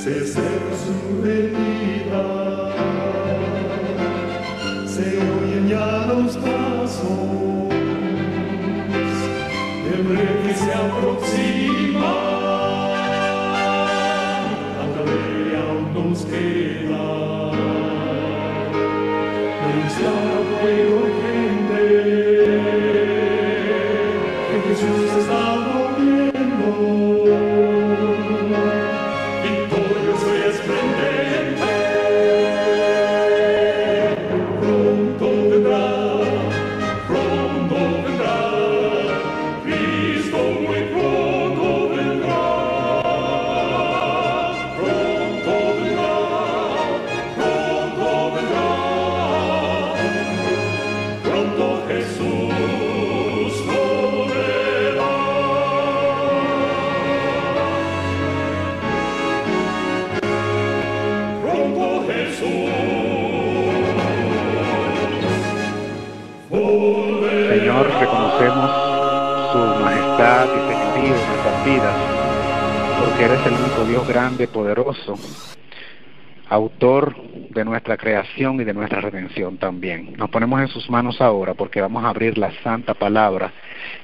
se cerra su herida, se oyen ya los pasos del rey que se aproxima, hasta de aún nos queda denunciar al pueblo gente que Jesús está volviendo, victorioso y esplendente, pronto vendrá, Cristo muy pronto vendrá, pronto Jesús volverá. Pronto Jesús volverá. Señor, reconocemos su majestad y señorío en nuestras vidas, porque eres el único Dios grande, poderoso, autor de nuestra creación y de nuestra redención también. Nos ponemos en sus manos ahora porque vamos a abrir la santa palabra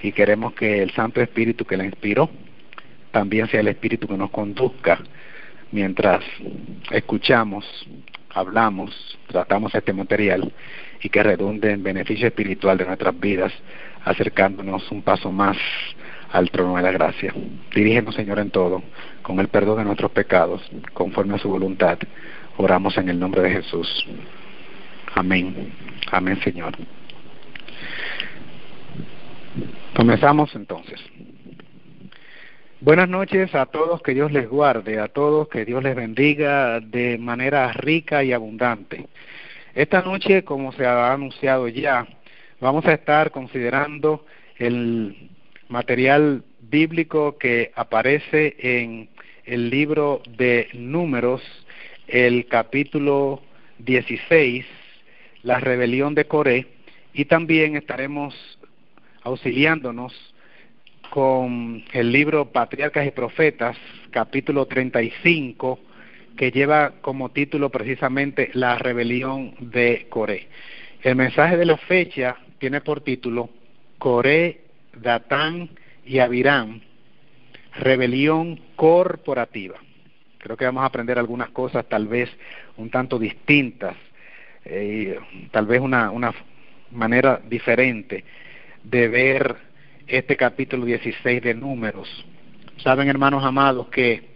y queremos que el Santo Espíritu que la inspiró también sea el Espíritu que nos conduzca mientras escuchamos, hablamos, tratamos este material y que redunde en beneficio espiritual de nuestras vidas, acercándonos un paso más al trono de la gracia. Dirígenos, Señor, en todo, con el perdón de nuestros pecados, conforme a su voluntad. Oramos en el nombre de Jesús. Amén. Amén, Señor. Comenzamos entonces. Buenas noches a todos, que Dios les guarde, a todos que Dios les bendiga de manera rica y abundante. Esta noche, como se ha anunciado ya, vamos a estar considerando el material bíblico que aparece en el libro de Números, el capítulo 16, la rebelión de Coré, y también estaremos auxiliándonos con el libro Patriarcas y Profetas, capítulo 35, que lleva como título precisamente la rebelión de Coré. El mensaje de la fecha tiene por título Coré, Datán y Abiram, rebelión corporativa. Creo que vamos a aprender algunas cosas tal vez un tanto distintas, tal vez una manera diferente de ver este capítulo 16 de Números. Saben, hermanos amados, que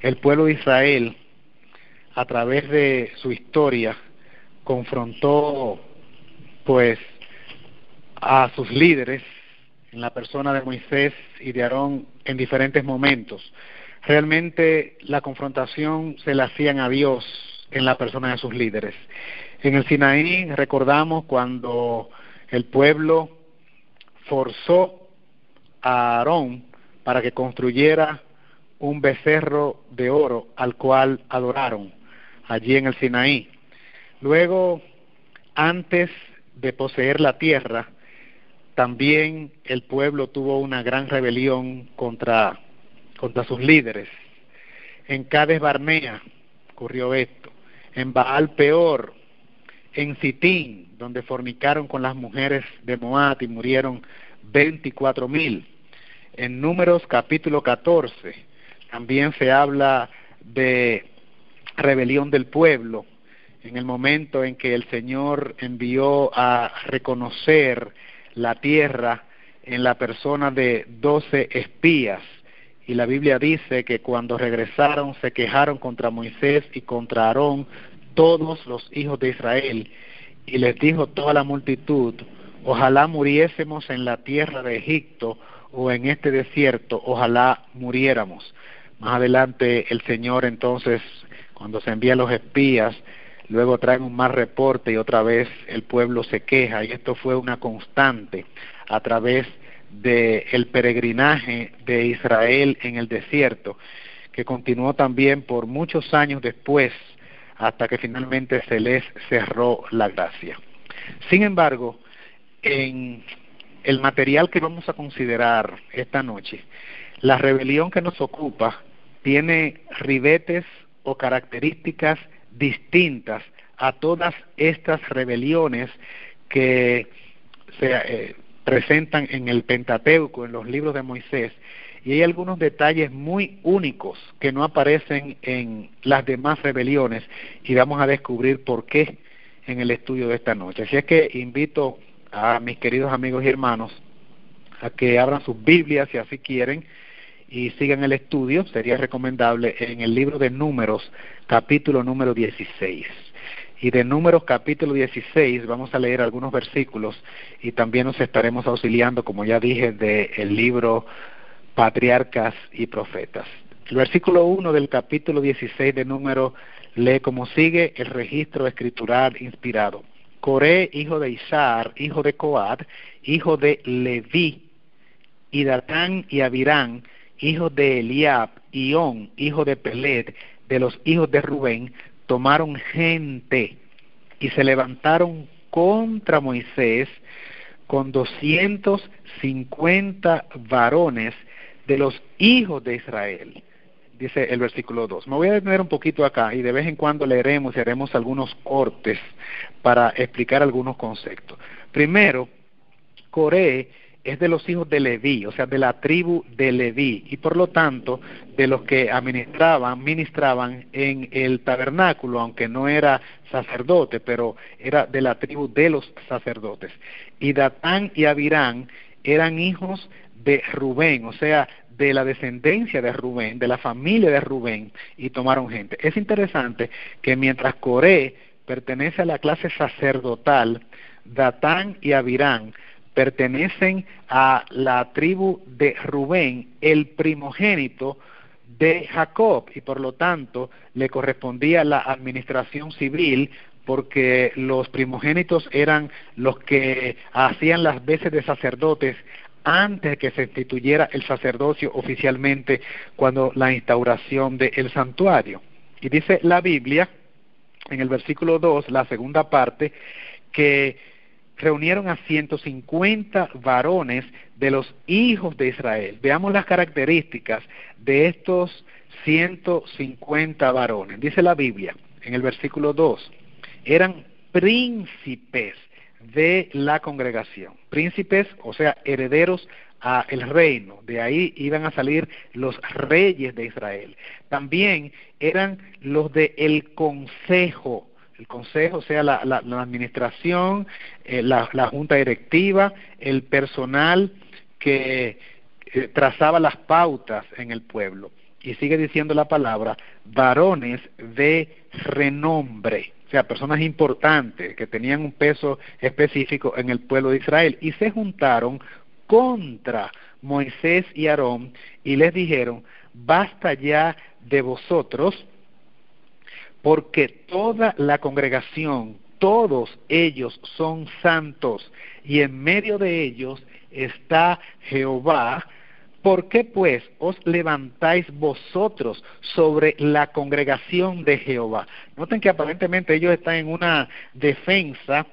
el pueblo de Israel, a través de su historia, confrontó pues a sus líderes en la persona de Moisés y de Aarón en diferentes momentos. Realmente la confrontación se la hacían a Dios en la persona de sus líderes. En el Sinaí recordamos cuando el pueblo forzó a Aarón para que construyera un becerro de oro al cual adoraron allí en el Sinaí. Luego, antes de poseer la tierra, también el pueblo tuvo una gran rebelión contra sus líderes. En Cades Barnea ocurrió esto, en Baal Peor, en Sitín, donde fornicaron con las mujeres de Moab y murieron 24,000. En Números capítulo 14 también se habla de rebelión del pueblo, en el momento en que el Señor envió a reconocer la tierra en la persona de 12 espías, y la Biblia dice que cuando regresaron se quejaron contra Moisés y contra Aarón todos los hijos de Israel, y les dijo toda la multitud: ojalá muriésemos en la tierra de Egipto o en este desierto, ojalá muriéramos. Más adelante el Señor entonces, cuando se envían los espías, luego traen un mal reporte y otra vez el pueblo se queja, y esto fue una constante a través del peregrinaje de Israel en el desierto, que continuó también por muchos años después, hasta que finalmente se les cerró la gracia. Sin embargo, en el material que vamos a considerar esta noche, la rebelión que nos ocupa tiene ribetes o características distintas a todas estas rebeliones que se presentan en el Pentateuco, en los libros de Moisés, y hay algunos detalles muy únicos que no aparecen en las demás rebeliones, y vamos a descubrir por qué en el estudio de esta noche. Así es que invito a mis queridos amigos y hermanos a que abran sus Biblias si así quieren y sigan el estudio. Sería recomendable en el libro de Números, capítulo número 16. Y de Números capítulo 16 vamos a leer algunos versículos y también nos estaremos auxiliando, como ya dije, del libro Patriarcas y Profetas. El versículo 1 del capítulo 16 de Números lee como sigue el registro escritural inspirado. Coré, hijo de Isar, hijo de Coat, hijo de Leví, y Datán y Abirán, hijos de Eliab, y On, hijo de Pelet, de los hijos de Rubén, tomaron gente y se levantaron contra Moisés con 250 varones de los hijos de Israel. Dice el versículo 2. Me voy a detener un poquito acá y de vez en cuando leeremos y haremos algunos cortes para explicar algunos conceptos. Primero, Coré es de los hijos de Leví, o sea, de la tribu de Leví, y por lo tanto, de los que ministraban en el tabernáculo, aunque no era sacerdote, pero era de la tribu de los sacerdotes. Y Datán y Abirán eran hijos de Rubén, o sea, de la descendencia de Rubén, de la familia de Rubén, y tomaron gente. Es interesante que mientras Coré pertenece a la clase sacerdotal, Datán y Abirán pertenecen a la tribu de Rubén, el primogénito de Jacob, y por lo tanto le correspondía la administración civil, porque los primogénitos eran los que hacían las veces de sacerdotes antes de que se instituyera el sacerdocio oficialmente, cuando la instauración del santuario. Y dice la Biblia, en el versículo 2, la segunda parte, que reunieron a 150 varones de los hijos de Israel. Veamos las características de estos 150 varones. Dice la Biblia, en el versículo 2, eran príncipes de la congregación. Príncipes, o sea, herederos a el reino. De ahí iban a salir los reyes de Israel. También eran los de el consejo. El consejo, o sea, la administración, la junta directiva, el personal que trazaba las pautas en el pueblo. Y sigue diciendo la palabra, varones de renombre, o sea, personas importantes que tenían un peso específico en el pueblo de Israel, y se juntaron contra Moisés y Aarón y les dijeron, basta ya de vosotros, porque toda la congregación, todos ellos son santos, y en medio de ellos está Jehová. ¿Por qué pues os levantáis vosotros sobre la congregación de Jehová? Noten que aparentemente ellos están en una defensa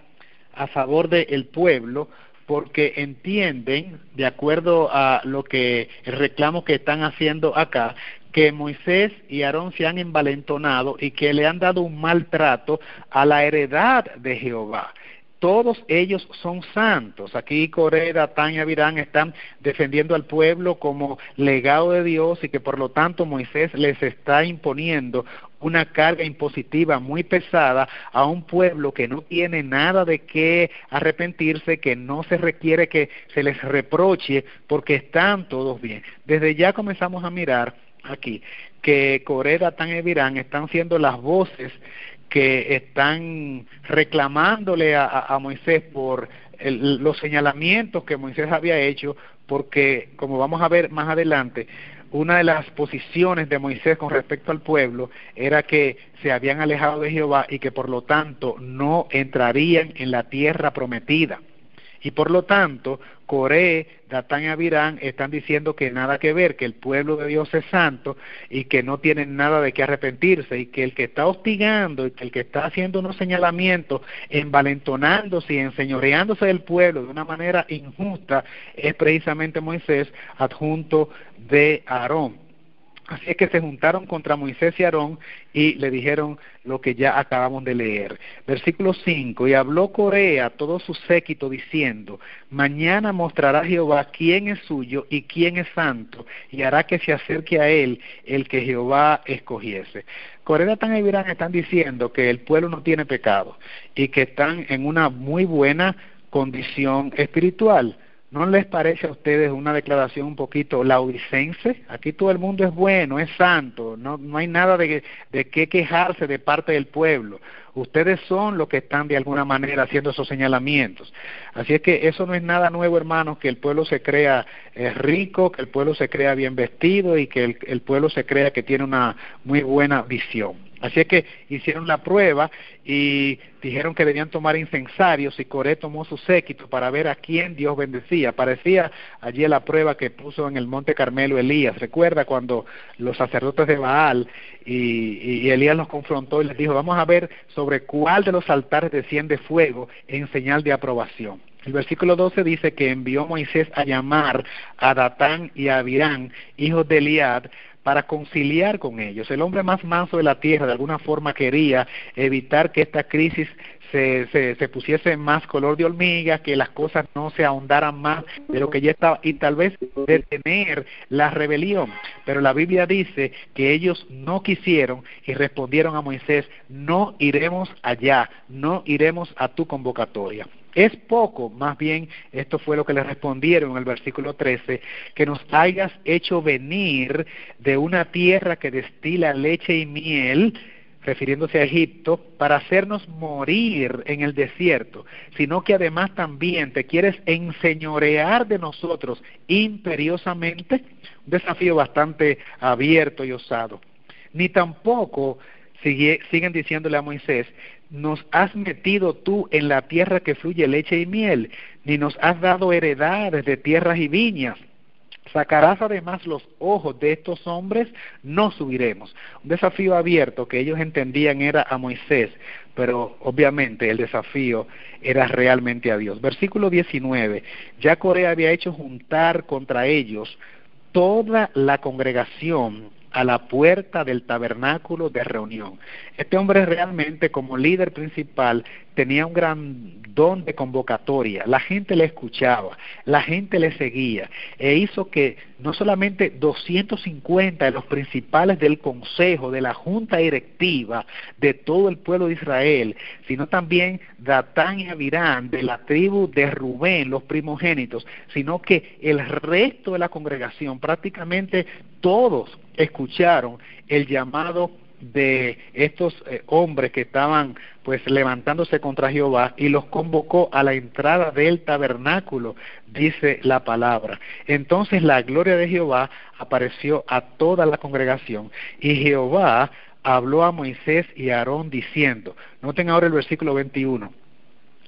a favor del pueblo, porque entienden, de acuerdo a lo que el reclamo que están haciendo acá, que Moisés y Aarón se han envalentonado y que le han dado un maltrato a la heredad de Jehová. Todos ellos son santos. Aquí Coré, Datán y Abirán están defendiendo al pueblo como legado de Dios, y que por lo tanto Moisés les está imponiendo una carga impositiva muy pesada a un pueblo que no tiene nada de qué arrepentirse, que no se requiere que se les reproche porque están todos bien. Desde ya comenzamos a mirar aquí que Coré, Datán y Abirán están siendo las voces que están reclamándole a Moisés por los señalamientos que Moisés había hecho, porque como vamos a ver más adelante, una de las posiciones de Moisés con respecto al pueblo era que se habían alejado de Jehová y que por lo tanto no entrarían en la tierra prometida. Y por lo tanto, Coré, Datán y Abirán están diciendo que nada que ver, que el pueblo de Dios es santo y que no tienen nada de qué arrepentirse, y que el que está hostigando y que el que está haciendo unos señalamientos, envalentonándose y enseñoreándose del pueblo de una manera injusta, es precisamente Moisés, adjunto de Aarón. Así es que se juntaron contra Moisés y Aarón y le dijeron lo que ya acabamos de leer. Versículo 5, y habló Coré a todo su séquito diciendo, mañana mostrará Jehová quién es suyo y quién es santo, y hará que se acerque a él el que Jehová escogiese. Coré, Datán y Abiram están diciendo que el pueblo no tiene pecado y que están en una muy buena condición espiritual. ¿No les parece a ustedes una declaración un poquito laodicense? Aquí todo el mundo es bueno, es santo, no hay nada de qué quejarse de parte del pueblo. Ustedes son los que están de alguna manera haciendo esos señalamientos. Así es que eso no es nada nuevo, hermanos, que el pueblo se crea rico, que el pueblo se crea bien vestido y que el pueblo se crea que tiene una muy buena visión. Así es que hicieron la prueba y dijeron que debían tomar incensarios y Coré tomó su séquito para ver a quién Dios bendecía. Parecía allí la prueba que puso en el Monte Carmelo Elías. Recuerda cuando los sacerdotes de Baal y Elías los confrontó y les dijo, vamos a ver sobre cuál de los altares desciende fuego en señal de aprobación. El versículo 12 dice que envió Moisés a llamar a Datán y a Abiram, hijos de Eliad, para conciliar con ellos. El hombre más manso de la tierra de alguna forma quería evitar que esta crisis se pusiese más color de hormiga, que las cosas no se ahondaran más de lo que ya estaba y tal vez detener la rebelión. Pero la Biblia dice que ellos no quisieron y respondieron a Moisés, no iremos allá, no iremos a tu convocatoria. Es poco, más bien, esto fue lo que le respondieron en el versículo 13, que nos hayas hecho venir de una tierra que destila leche y miel, refiriéndose a Egipto, para hacernos morir en el desierto, sino que además también te quieres enseñorear de nosotros imperiosamente, un desafío bastante abierto y osado. Ni tampoco siguen diciéndole a Moisés, nos has metido tú en la tierra que fluye leche y miel, ni nos has dado heredades de tierras y viñas. Sacarás además los ojos de estos hombres, no subiremos. Un desafío abierto que ellos entendían era a Moisés, pero obviamente el desafío era realmente a Dios. Versículo 19, ya Coré había hecho juntar contra ellos toda la congregación a la puerta del tabernáculo de reunión. Este hombre realmente como líder principal tenía un gran don de convocatoria, la gente le escuchaba, la gente le seguía, e hizo que no solamente 250 de los principales del consejo, de la junta directiva de todo el pueblo de Israel, sino también Datán y Abiram de la tribu de Rubén, los primogénitos, sino que el resto de la congregación, prácticamente todos escucharon el llamado de estos hombres que estaban pues levantándose contra Jehová y los convocó a la entrada del tabernáculo, dice la palabra. Entonces la gloria de Jehová apareció a toda la congregación y Jehová habló a Moisés y a Aarón diciendo, noten ahora el versículo 21,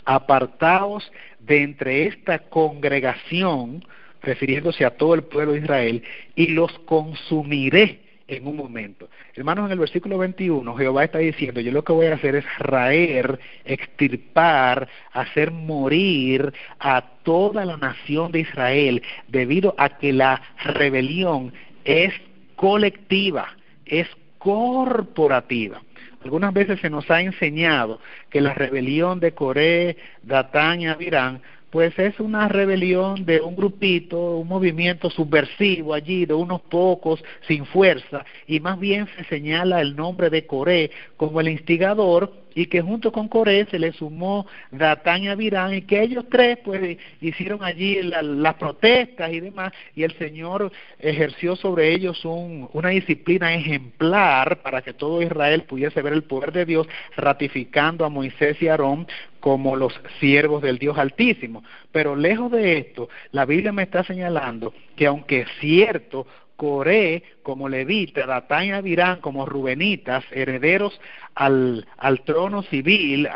apartaos de entre esta congregación, refiriéndose a todo el pueblo de Israel, y los consumiré en un momento. Hermanos, en el versículo 21, Jehová está diciendo, yo lo que voy a hacer es raer, extirpar, hacer morir a toda la nación de Israel, debido a que la rebelión es colectiva, es corporativa. Algunas veces se nos ha enseñado que la rebelión de Coré, Datán y Abiram pues es una rebelión de un grupito, un movimiento subversivo allí, de unos pocos, sin fuerza, y más bien se señala el nombre de Coré como el instigador, y que junto con Coré se le sumó Datán y Abiram, y que ellos tres pues hicieron allí las protestas y demás, y el Señor ejerció sobre ellos una disciplina ejemplar para que todo Israel pudiese ver el poder de Dios, ratificando a Moisés y Aarón como los siervos del Dios Altísimo. Pero lejos de esto, la Biblia me está señalando que aunque es cierto, Coré como levita, Datán y Abiram como rubenitas, herederos al trono civil,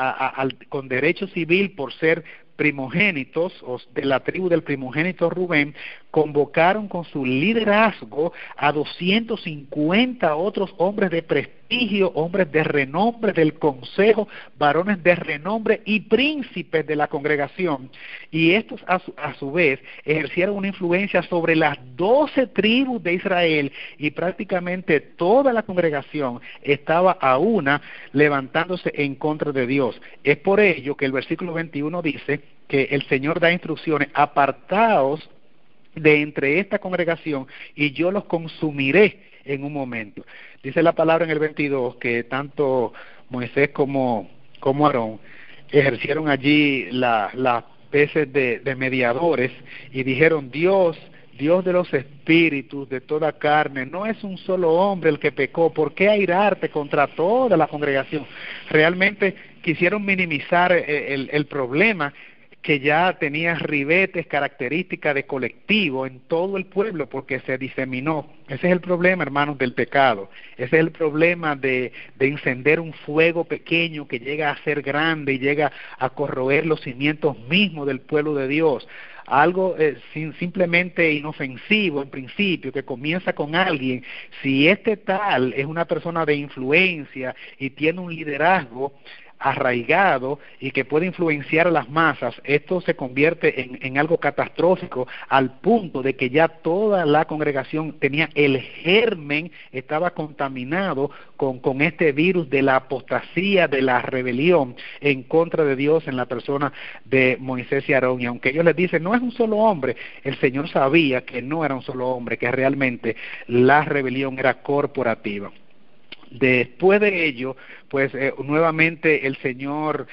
con derecho civil por ser primogénitos, o de la tribu del primogénito Rubén, convocaron con su liderazgo a 250 otros hombres de prestigio, hombres de renombre del consejo, varones de renombre y príncipes de la congregación. Y estos a su vez ejercieron una influencia sobre las 12 tribus de Israel, y prácticamente toda la congregación estaba a una levantándose en contra de Dios. Es por ello que el versículo 21 dice que el Señor da instrucciones: apartaos de entre esta congregación y yo los consumiré en un momento. Dice la palabra en el 22 que tanto Moisés como Aarón ejercieron allí las veces de mediadores, y dijeron: Dios de los espíritus, de toda carne, no es un solo hombre el que pecó, ¿por qué airarte contra toda la congregación? Realmente quisieron minimizar el problema, que ya tenía ribetes, características de colectivo en todo el pueblo, porque se diseminó. Ese es el problema, hermanos, del pecado. Ese es el problema de encender un fuego pequeño que llega a ser grande y llega a corroer los cimientos mismos del pueblo de Dios. Algo simplemente inofensivo en principio, que comienza con alguien, si este tal es una persona de influencia y tiene un liderazgo arraigado y que puede influenciar a las masas, esto se convierte en algo catastrófico, al punto de que ya toda la congregación tenía el germen, estaba contaminado con este virus de la apostasía, de la rebelión en contra de Dios en la persona de Moisés y Aarón. Y aunque ellos les dicen no es un solo hombre, el Señor sabía que no era un solo hombre, que realmente la rebelión era corporativa. Después de ello, pues nuevamente el Señor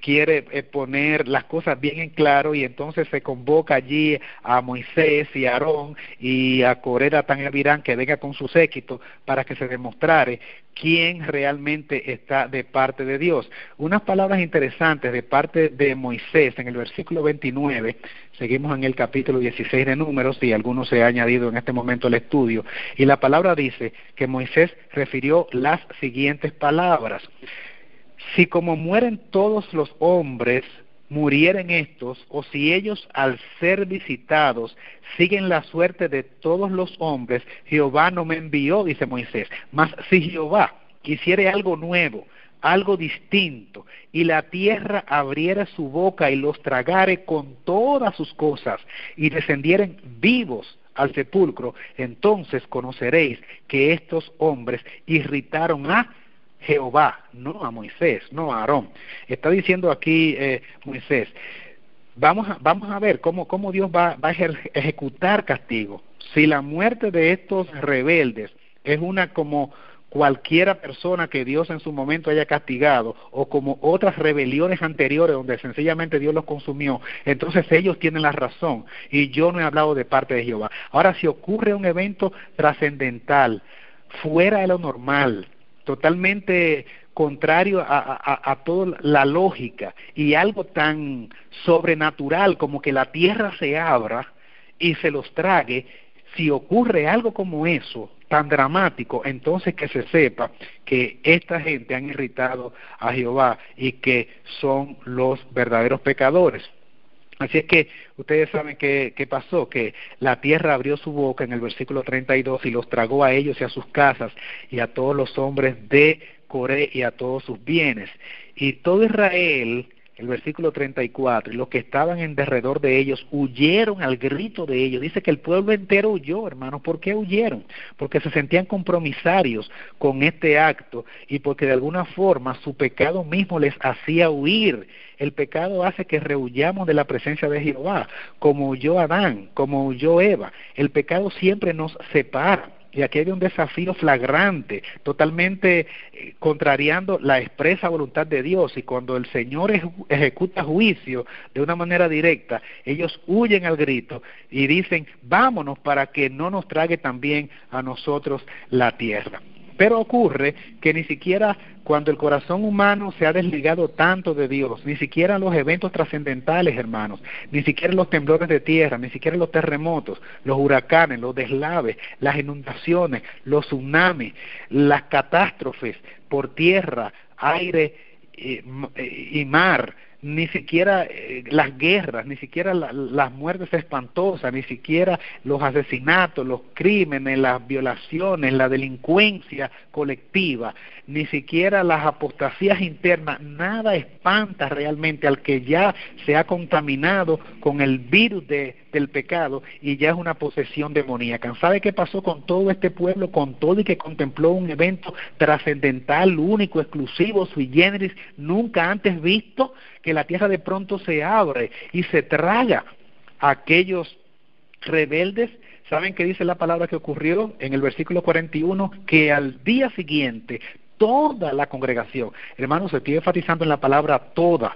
quiere poner las cosas bien en claro, y entonces se convoca allí a Moisés y a Aarón y a Coré, Datán y Abirán, que venga con su séquito para que se demostrare quién realmente está de parte de Dios. Unas palabras interesantes de parte de Moisés en el versículo 29, seguimos en el capítulo 16 de Números, y algunos se ha añadido en este momento al estudio, y la palabra dice que Moisés refirió las siguientes palabras: si como mueren todos los hombres, murieren estos, o si ellos al ser visitados siguen la suerte de todos los hombres, Jehová no me envió, dice Moisés. Mas si Jehová hiciere algo nuevo, algo distinto, y la tierra abriera su boca y los tragare con todas sus cosas, y descendieren vivos al sepulcro, entonces conoceréis que estos hombres irritaron a Jehová, no a Moisés, no a Aarón. Está diciendo aquí Moisés, vamos a ver cómo Dios va a ejecutar castigo. Si la muerte de estos rebeldes es una como cualquiera persona que Dios en su momento haya castigado, o como otras rebeliones anteriores donde sencillamente Dios los consumió, entonces ellos tienen la razón, y yo no he hablado de parte de Jehová. Ahora, si ocurre un evento trascendental, fuera de lo normal, totalmente contrario a toda la lógica, y algo tan sobrenatural como que la tierra se abra y se los trague, si ocurre algo como eso, tan dramático, entonces que se sepa que esta gente han irritado a Jehová y que son los verdaderos pecadores. Así es que ustedes saben qué pasó, que la tierra abrió su boca en el versículo 32 y los tragó a ellos y a sus casas y a todos los hombres de Coré y a todos sus bienes. Y todo Israel, el versículo 34, y los que estaban en derredor de ellos huyeron al grito de ellos. Dice que el pueblo entero huyó, hermanos. ¿Por qué huyeron? Porque se sentían compromisarios con este acto, y porque de alguna forma su pecado mismo les hacía huir. El pecado hace que rehuyamos de la presencia de Jehová, como huyó Adán, como huyó Eva. El pecado siempre nos separa. Y aquí hay un desafío flagrante, totalmente contrariando la expresa voluntad de Dios. Y cuando el Señor ejecuta juicio de una manera directa, ellos huyen al grito y dicen, vámonos para que no nos trague también a nosotros la tierra. Pero ocurre que ni siquiera cuando el corazón humano se ha desligado tanto de Dios, ni siquiera los eventos trascendentales, hermanos, ni siquiera los temblores de tierra, ni siquiera los terremotos, los huracanes, los deslaves, las inundaciones, los tsunamis, las catástrofes por tierra, aire y mar, ni siquiera las guerras, ni siquiera las muertes espantosas, ni siquiera los asesinatos, los crímenes, las violaciones, la delincuencia colectiva, ni siquiera las apostasías internas, nada espanta realmente al que ya se ha contaminado con el virus del pecado y ya es una posesión demoníaca. ¿Sabe qué pasó con todo este pueblo, con todo y que contempló un evento trascendental, único, exclusivo, sui generis, nunca antes visto? Que la tierra de pronto se abre y se traga a aquellos rebeldes. ¿Saben qué dice la palabra que ocurrió en el versículo 41? Que al día siguiente toda la congregación, hermanos, estoy enfatizando en la palabra toda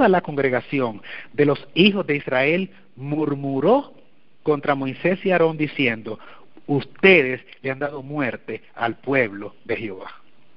la congregación de los hijos de Israel murmuró contra Moisés y Aarón diciendo: ustedes le han dado muerte al pueblo de Jehová.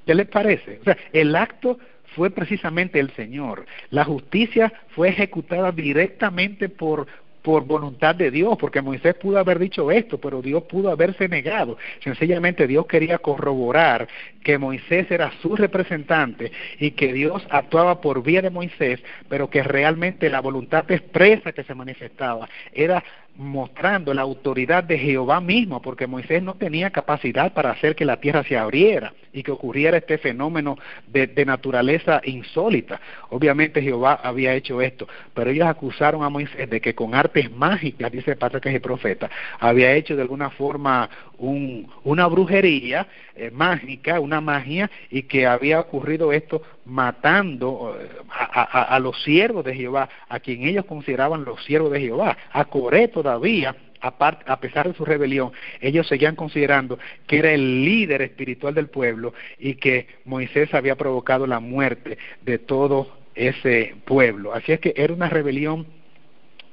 ¿Qué les parece? O sea, el acto fue precisamente el Señor. La justicia fue ejecutada directamente por voluntad de Dios, porque Moisés pudo haber dicho esto, pero Dios pudo haberse negado. Sencillamente Dios quería corroborar que Moisés era su representante y que Dios actuaba por vía de Moisés, pero que realmente la voluntad expresa que se manifestaba era mostrando la autoridad de Jehová mismo, porque Moisés no tenía capacidad para hacer que la tierra se abriera y que ocurriera este fenómeno de naturaleza insólita. Obviamente Jehová había hecho esto, pero ellos acusaron a Moisés de que con artes mágicas, dice el patriarca y el profeta, había hecho de alguna forma una brujería mágica, una magia, y que había ocurrido esto matando a los siervos de Jehová, a quien ellos consideraban los siervos de Jehová. A Coré todavía, a pesar de su rebelión, ellos seguían considerando que era el líder espiritual del pueblo y que Moisés había provocado la muerte de todo ese pueblo. Así es que era una rebelión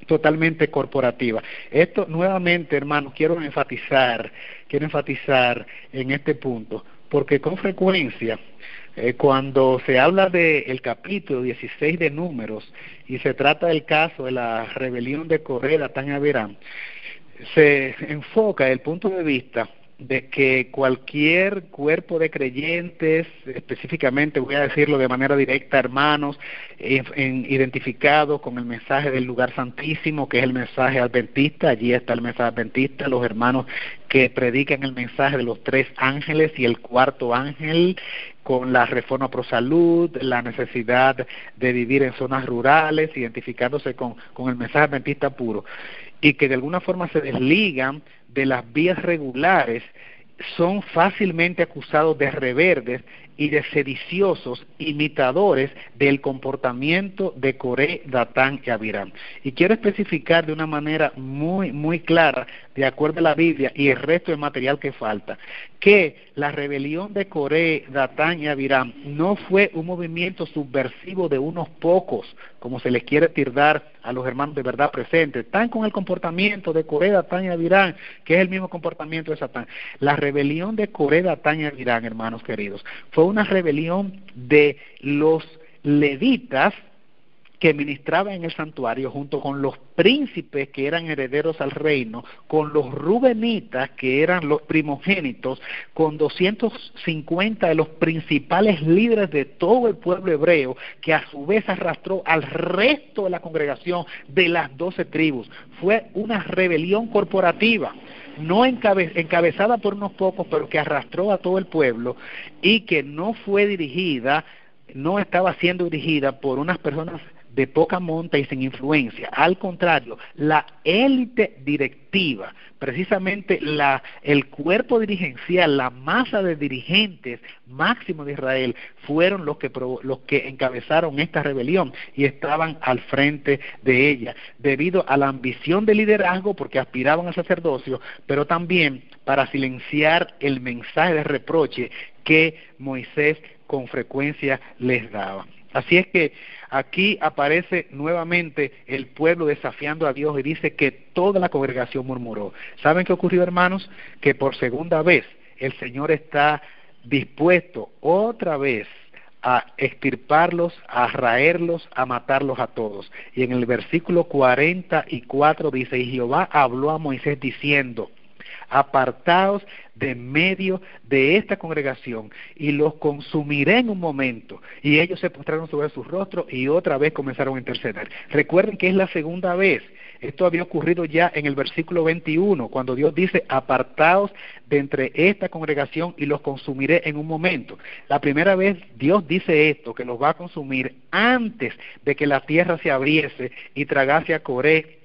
totalmente corporativa. Esto nuevamente, hermanos, quiero enfatizar en este punto, porque con frecuencia cuando se habla del capítulo 16 de Números y se trata del caso de la rebelión de Coré, Datán y Abiram, se enfoca el punto de vista de que cualquier cuerpo de creyentes, específicamente voy a decirlo de manera directa, hermanos, identificados con el mensaje del lugar santísimo, que es el mensaje adventista. Allí está el mensaje adventista, los hermanos que predican el mensaje de los 3 ángeles y el 4º ángel, con la reforma pro salud, la necesidad de vivir en zonas rurales, identificándose con el mensaje adventista puro, y que de alguna forma se desligan de las vías regulares, son fácilmente acusados de rebeldes y de sediciosos imitadores del comportamiento de Coré, Datán y Abiram. Y quiero especificar de una manera muy clara, de acuerdo a la Biblia y el resto del material que falta, que la rebelión de Coré, Datán y Abiram no fue un movimiento subversivo de unos pocos, como se les quiere tildar a los hermanos de verdad presentes. Están con el comportamiento de Coré, Datán y Abiram, que es el mismo comportamiento de Satán. La rebelión de Coré, Datán y Abiram, hermanos queridos, fue una rebelión de los levitas que ministraban en el santuario junto con los príncipes que eran herederos al reino, con los rubenitas que eran los primogénitos, con 250 de los principales líderes de todo el pueblo hebreo, que a su vez arrastró al resto de la congregación de las 12 tribus. Fue una rebelión corporativa, no encabezada por unos pocos, pero que arrastró a todo el pueblo y que no fue dirigida, no estaba siendo dirigida por unas personas de poca monta y sin influencia. Al contrario, la élite directiva, precisamente el cuerpo dirigencial, la masa de dirigentes máximos de Israel, fueron los que encabezaron esta rebelión y estaban al frente de ella, debido a la ambición de liderazgo, porque aspiraban al sacerdocio, pero también para silenciar el mensaje de reproche que Moisés con frecuencia les daba. Así es que aquí aparece nuevamente el pueblo desafiando a Dios y dice que toda la congregación murmuró. ¿Saben qué ocurrió, hermanos? Que por segunda vez el Señor está dispuesto otra vez a extirparlos, a raerlos, a matarlos a todos. Y en el versículo 44 dice: y Jehová habló a Moisés diciendo: apartaos de medio de esta congregación y los consumiré en un momento. Y ellos se postraron sobre sus rostros y otra vez comenzaron a interceder. Recuerden que es la segunda vez. Esto había ocurrido ya en el versículo 21, cuando Dios dice, apartaos de entre esta congregación y los consumiré en un momento. La primera vez Dios dice esto, que los va a consumir antes de que la tierra se abriese y tragase a Coré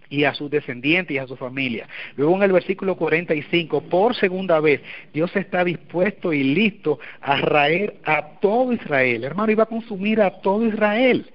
y a sus descendientes y a su familia. Luego en el versículo 45, por segunda vez, Dios está dispuesto y listo a raer a todo Israel. Hermano, iba a consumir a todo Israel,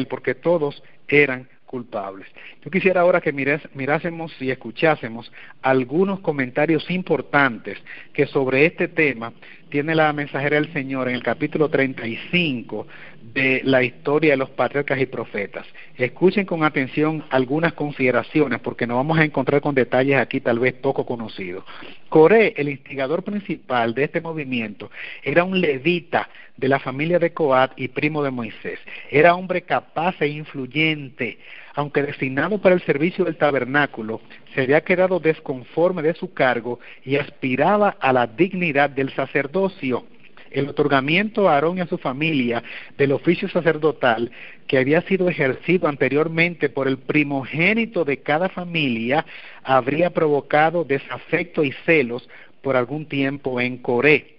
porque todos eran culpables. Yo quisiera ahora que mirásemos y escuchásemos algunos comentarios importantes que sobre este tema tiene la mensajera del Señor en el capítulo 35 de la historia de los patriarcas y profetas. Escuchen con atención algunas consideraciones porque nos vamos a encontrar con detalles aquí tal vez poco conocidos. Coré, el instigador principal de este movimiento, era un levita de la familia de Coat y primo de Moisés. Era hombre capaz e influyente. Aunque designado para el servicio del tabernáculo, se había quedado desconforme de su cargo y aspiraba a la dignidad del sacerdocio. El otorgamiento a Aarón y a su familia del oficio sacerdotal, que había sido ejercido anteriormente por el primogénito de cada familia, habría provocado desafecto y celos por algún tiempo en Coré.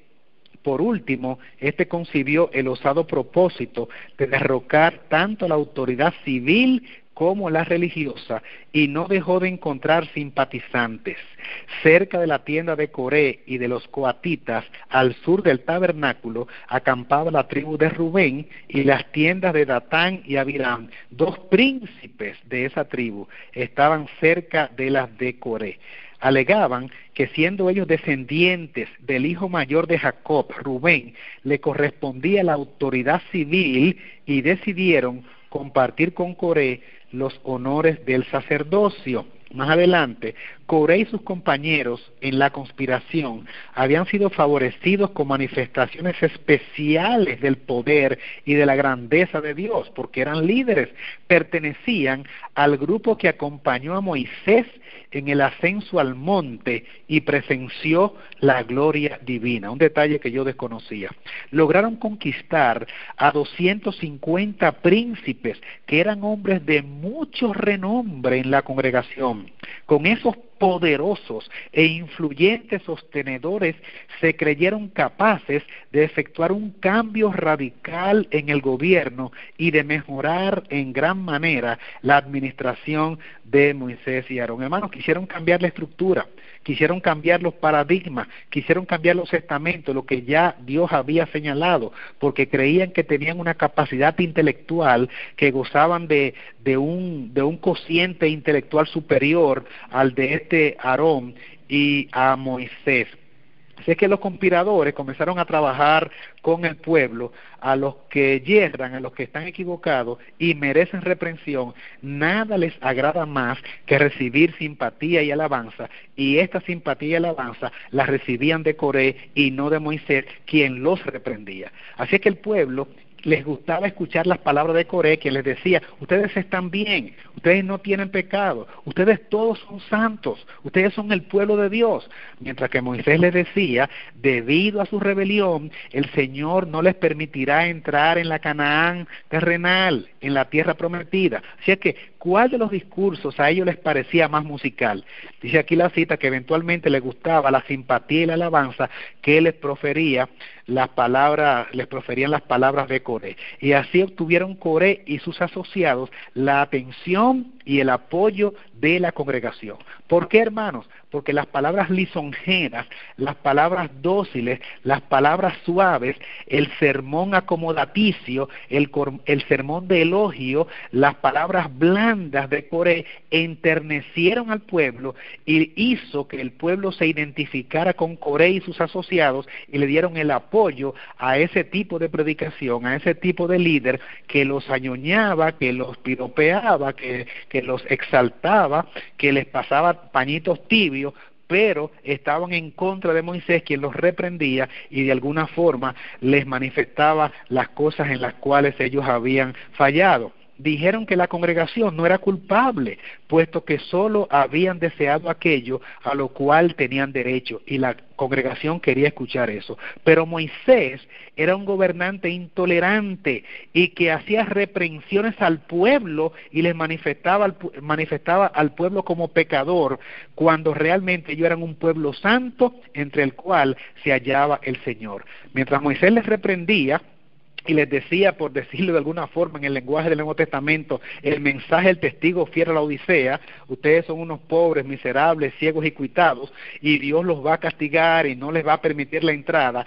Por último, este concibió el osado propósito de derrocar tanto la autoridad civil como la religiosa, y no dejó de encontrar simpatizantes. Cerca de la tienda de Coré y de los coatitas, al sur del tabernáculo, acampaba la tribu de Rubén, y las tiendas de Datán y Abiram, dos príncipes de esa tribu, estaban cerca de las de Coré. Alegaban que siendo ellos descendientes del hijo mayor de Jacob, Rubén, le correspondía la autoridad civil y decidieron compartir con Coré los honores del sacerdocio. Más adelante, Coré y sus compañeros en la conspiración habían sido favorecidos con manifestaciones especiales del poder y de la grandeza de Dios, porque eran líderes, pertenecían al grupo que acompañó a Moisés en el ascenso al monte y presenció la gloria divina, un detalle que yo desconocía. Lograron conquistar a 250 príncipes que eran hombres de mucho renombre en la congregación. Con esos poderosos e influyentes sostenedores se creyeron capaces de efectuar un cambio radical en el gobierno y de mejorar en gran manera la administración de Moisés y Aarón. Hermanos, quisieron cambiar la estructura, quisieron cambiar los paradigmas, quisieron cambiar los estamentos, lo que ya Dios había señalado, porque creían que tenían una capacidad intelectual, que gozaban de un cociente intelectual superior al de Aarón y a Moisés. Así es que los conspiradores comenzaron a trabajar con el pueblo, a los que yerran, a los que están equivocados y merecen reprensión. Nada les agrada más que recibir simpatía y alabanza, y esta simpatía y alabanza las recibían de Coré y no de Moisés, quien los reprendía. Así es que el pueblo les gustaba escuchar las palabras de Coré, que les decía: ustedes están bien, ustedes no tienen pecado, ustedes todos son santos, ustedes son el pueblo de Dios. Mientras que Moisés les decía: debido a su rebelión, el Señor no les permitirá entrar en la Canaán terrenal, en la tierra prometida. Así es que, ¿cuál de los discursos a ellos les parecía más musical? Dice aquí la cita que eventualmente les gustaba la simpatía y la alabanza que les proferían las palabras de Coré. Y así obtuvieron Coré y sus asociados la atención y el apoyo de la congregación. ¿Por qué, hermanos? Porque las palabras lisonjeras, las palabras dóciles, las palabras suaves, el sermón acomodaticio, el sermón de elogio, las palabras blandas de Coré enternecieron al pueblo y hizo que el pueblo se identificara con Coré y sus asociados y le dieron el apoyo a ese tipo de predicación, a ese tipo de líder que los añoñaba, que los piropeaba, que los exaltaba, que les pasaba pañitos tibios, pero estaban en contra de Moisés, quien los reprendía y de alguna forma les manifestaba las cosas en las cuales ellos habían fallado. dijeron que la congregación no era culpable, puesto que solo habían deseado aquello a lo cual tenían derecho, y la congregación quería escuchar eso. Pero Moisés era un gobernante intolerante y que hacía reprensiones al pueblo y les manifestaba al pueblo como pecador, cuando realmente ellos eran un pueblo santo entre el cual se hallaba el Señor. Mientras Moisés les reprendía y les decía, por decirlo de alguna forma en el lenguaje del Nuevo Testamento, el mensaje del testigo fiel a la Odisea: ustedes son unos pobres, miserables, ciegos y cuitados, y Dios los va a castigar y no les va a permitir la entrada.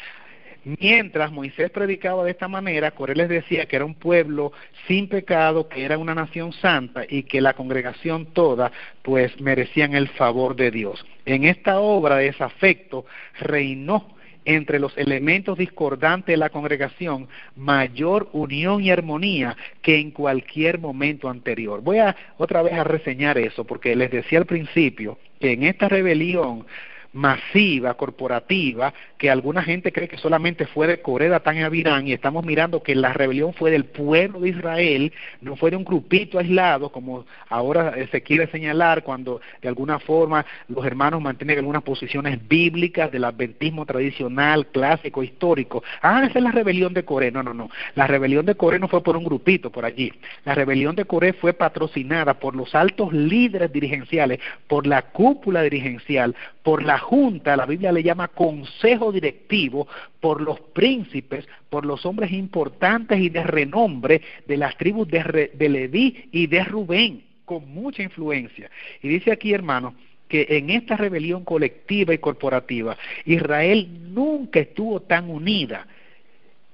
Mientras Moisés predicaba de esta manera, Coré les decía que era un pueblo sin pecado, que era una nación santa y que la congregación toda pues merecían el favor de Dios. En esta obra de desafecto reinó entre los elementos discordantes de la congregación mayor unión y armonía que en cualquier momento anterior. Voy a otra vez a reseñar eso, porque les decía al principio que en esta rebelión masiva, corporativa, que alguna gente cree que solamente fue de Coré, Datán y Abirán, y estamos mirando que la rebelión fue del pueblo de Israel, no fue de un grupito aislado, como ahora se quiere señalar, cuando de alguna forma los hermanos mantienen algunas posiciones bíblicas del adventismo tradicional, clásico, histórico. Esa es la rebelión de Coré. No. La rebelión de Coré no fue por un grupito por allí. La rebelión de Coré fue patrocinada por los altos líderes dirigenciales, por la cúpula dirigencial, por la junta, la Biblia le llama consejo directivo, por los príncipes, por los hombres importantes y de renombre de las tribus de Leví y de Rubén, con mucha influencia. Y dice aquí, hermano, que en esta rebelión colectiva y corporativa, Israel nunca estuvo tan unida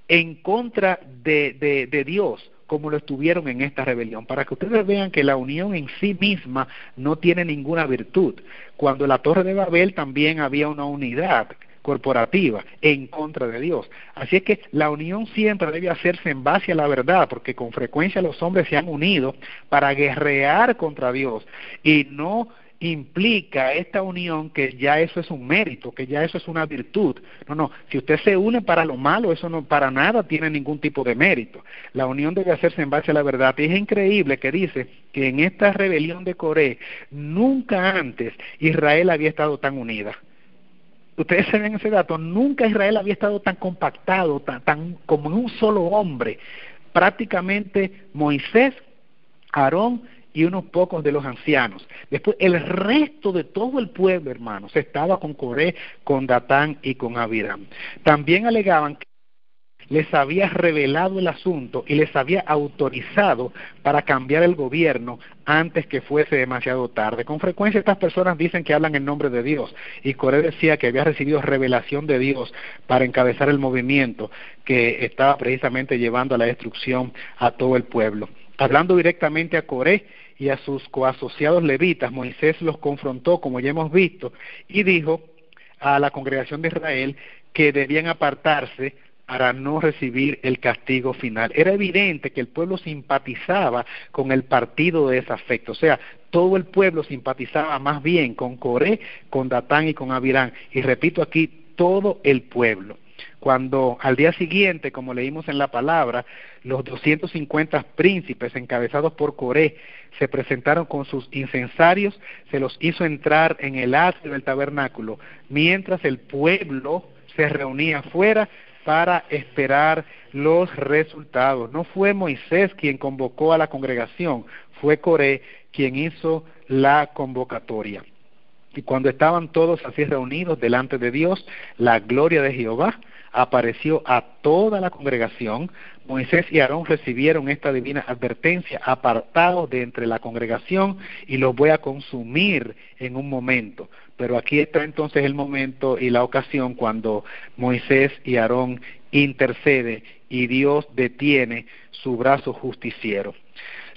en contra de Dios como lo estuvieron en esta rebelión, para que ustedes vean que la unión en sí misma no tiene ninguna virtud. Cuando la Torre de Babel también había una unidad corporativa en contra de Dios. Así es que la unión siempre debe hacerse en base a la verdad, porque con frecuencia los hombres se han unido para guerrear contra Dios, y no implica esta unión que ya eso es un mérito, que ya eso es una virtud. No, si usted se une para lo malo, eso no para nada tiene ningún tipo de mérito. La unión debe hacerse en base a la verdad. Y es increíble que dice que en esta rebelión de Coré nunca antes Israel había estado tan unida. Ustedes se ven ese dato, nunca Israel había estado tan compactado, tan como en un solo hombre. Prácticamente Moisés, Aarón y unos pocos de los ancianos. Después el resto de todo el pueblo, hermanos, estaba con Coré, con Datán y con Abirán. También alegaban que les había revelado el asunto y les había autorizado para cambiar el gobierno antes que fuese demasiado tarde. Con frecuencia estas personas dicen que hablan en nombre de Dios, y Coré decía que había recibido revelación de Dios para encabezar el movimiento que estaba precisamente llevando a la destrucción a todo el pueblo. Hablando directamente a Coré y a sus coasociados levitas, Moisés los confrontó, como ya hemos visto, y dijo a la congregación de Israel que debían apartarse para no recibir el castigo final. Era evidente que el pueblo simpatizaba con el partido de desafecto, o sea, todo el pueblo simpatizaba más bien con Coré, con Datán y con Abirán, y repito aquí, todo el pueblo. Cuando al día siguiente, como leímos en la palabra, los 250 príncipes encabezados por Coré se presentaron con sus incensarios, se los hizo entrar en el atrio del tabernáculo, mientras el pueblo se reunía afuera para esperar los resultados. No fue Moisés quien convocó a la congregación, fue Coré quien hizo la convocatoria. Y cuando estaban todos así reunidos delante de Dios, la gloria de Jehová apareció a toda la congregación. Moisés y Aarón recibieron esta divina advertencia: apartados de entre la congregación y los voy a consumir en un momento. Pero aquí está entonces el momento y la ocasión cuando Moisés y Aarón interceden y Dios detiene su brazo justiciero.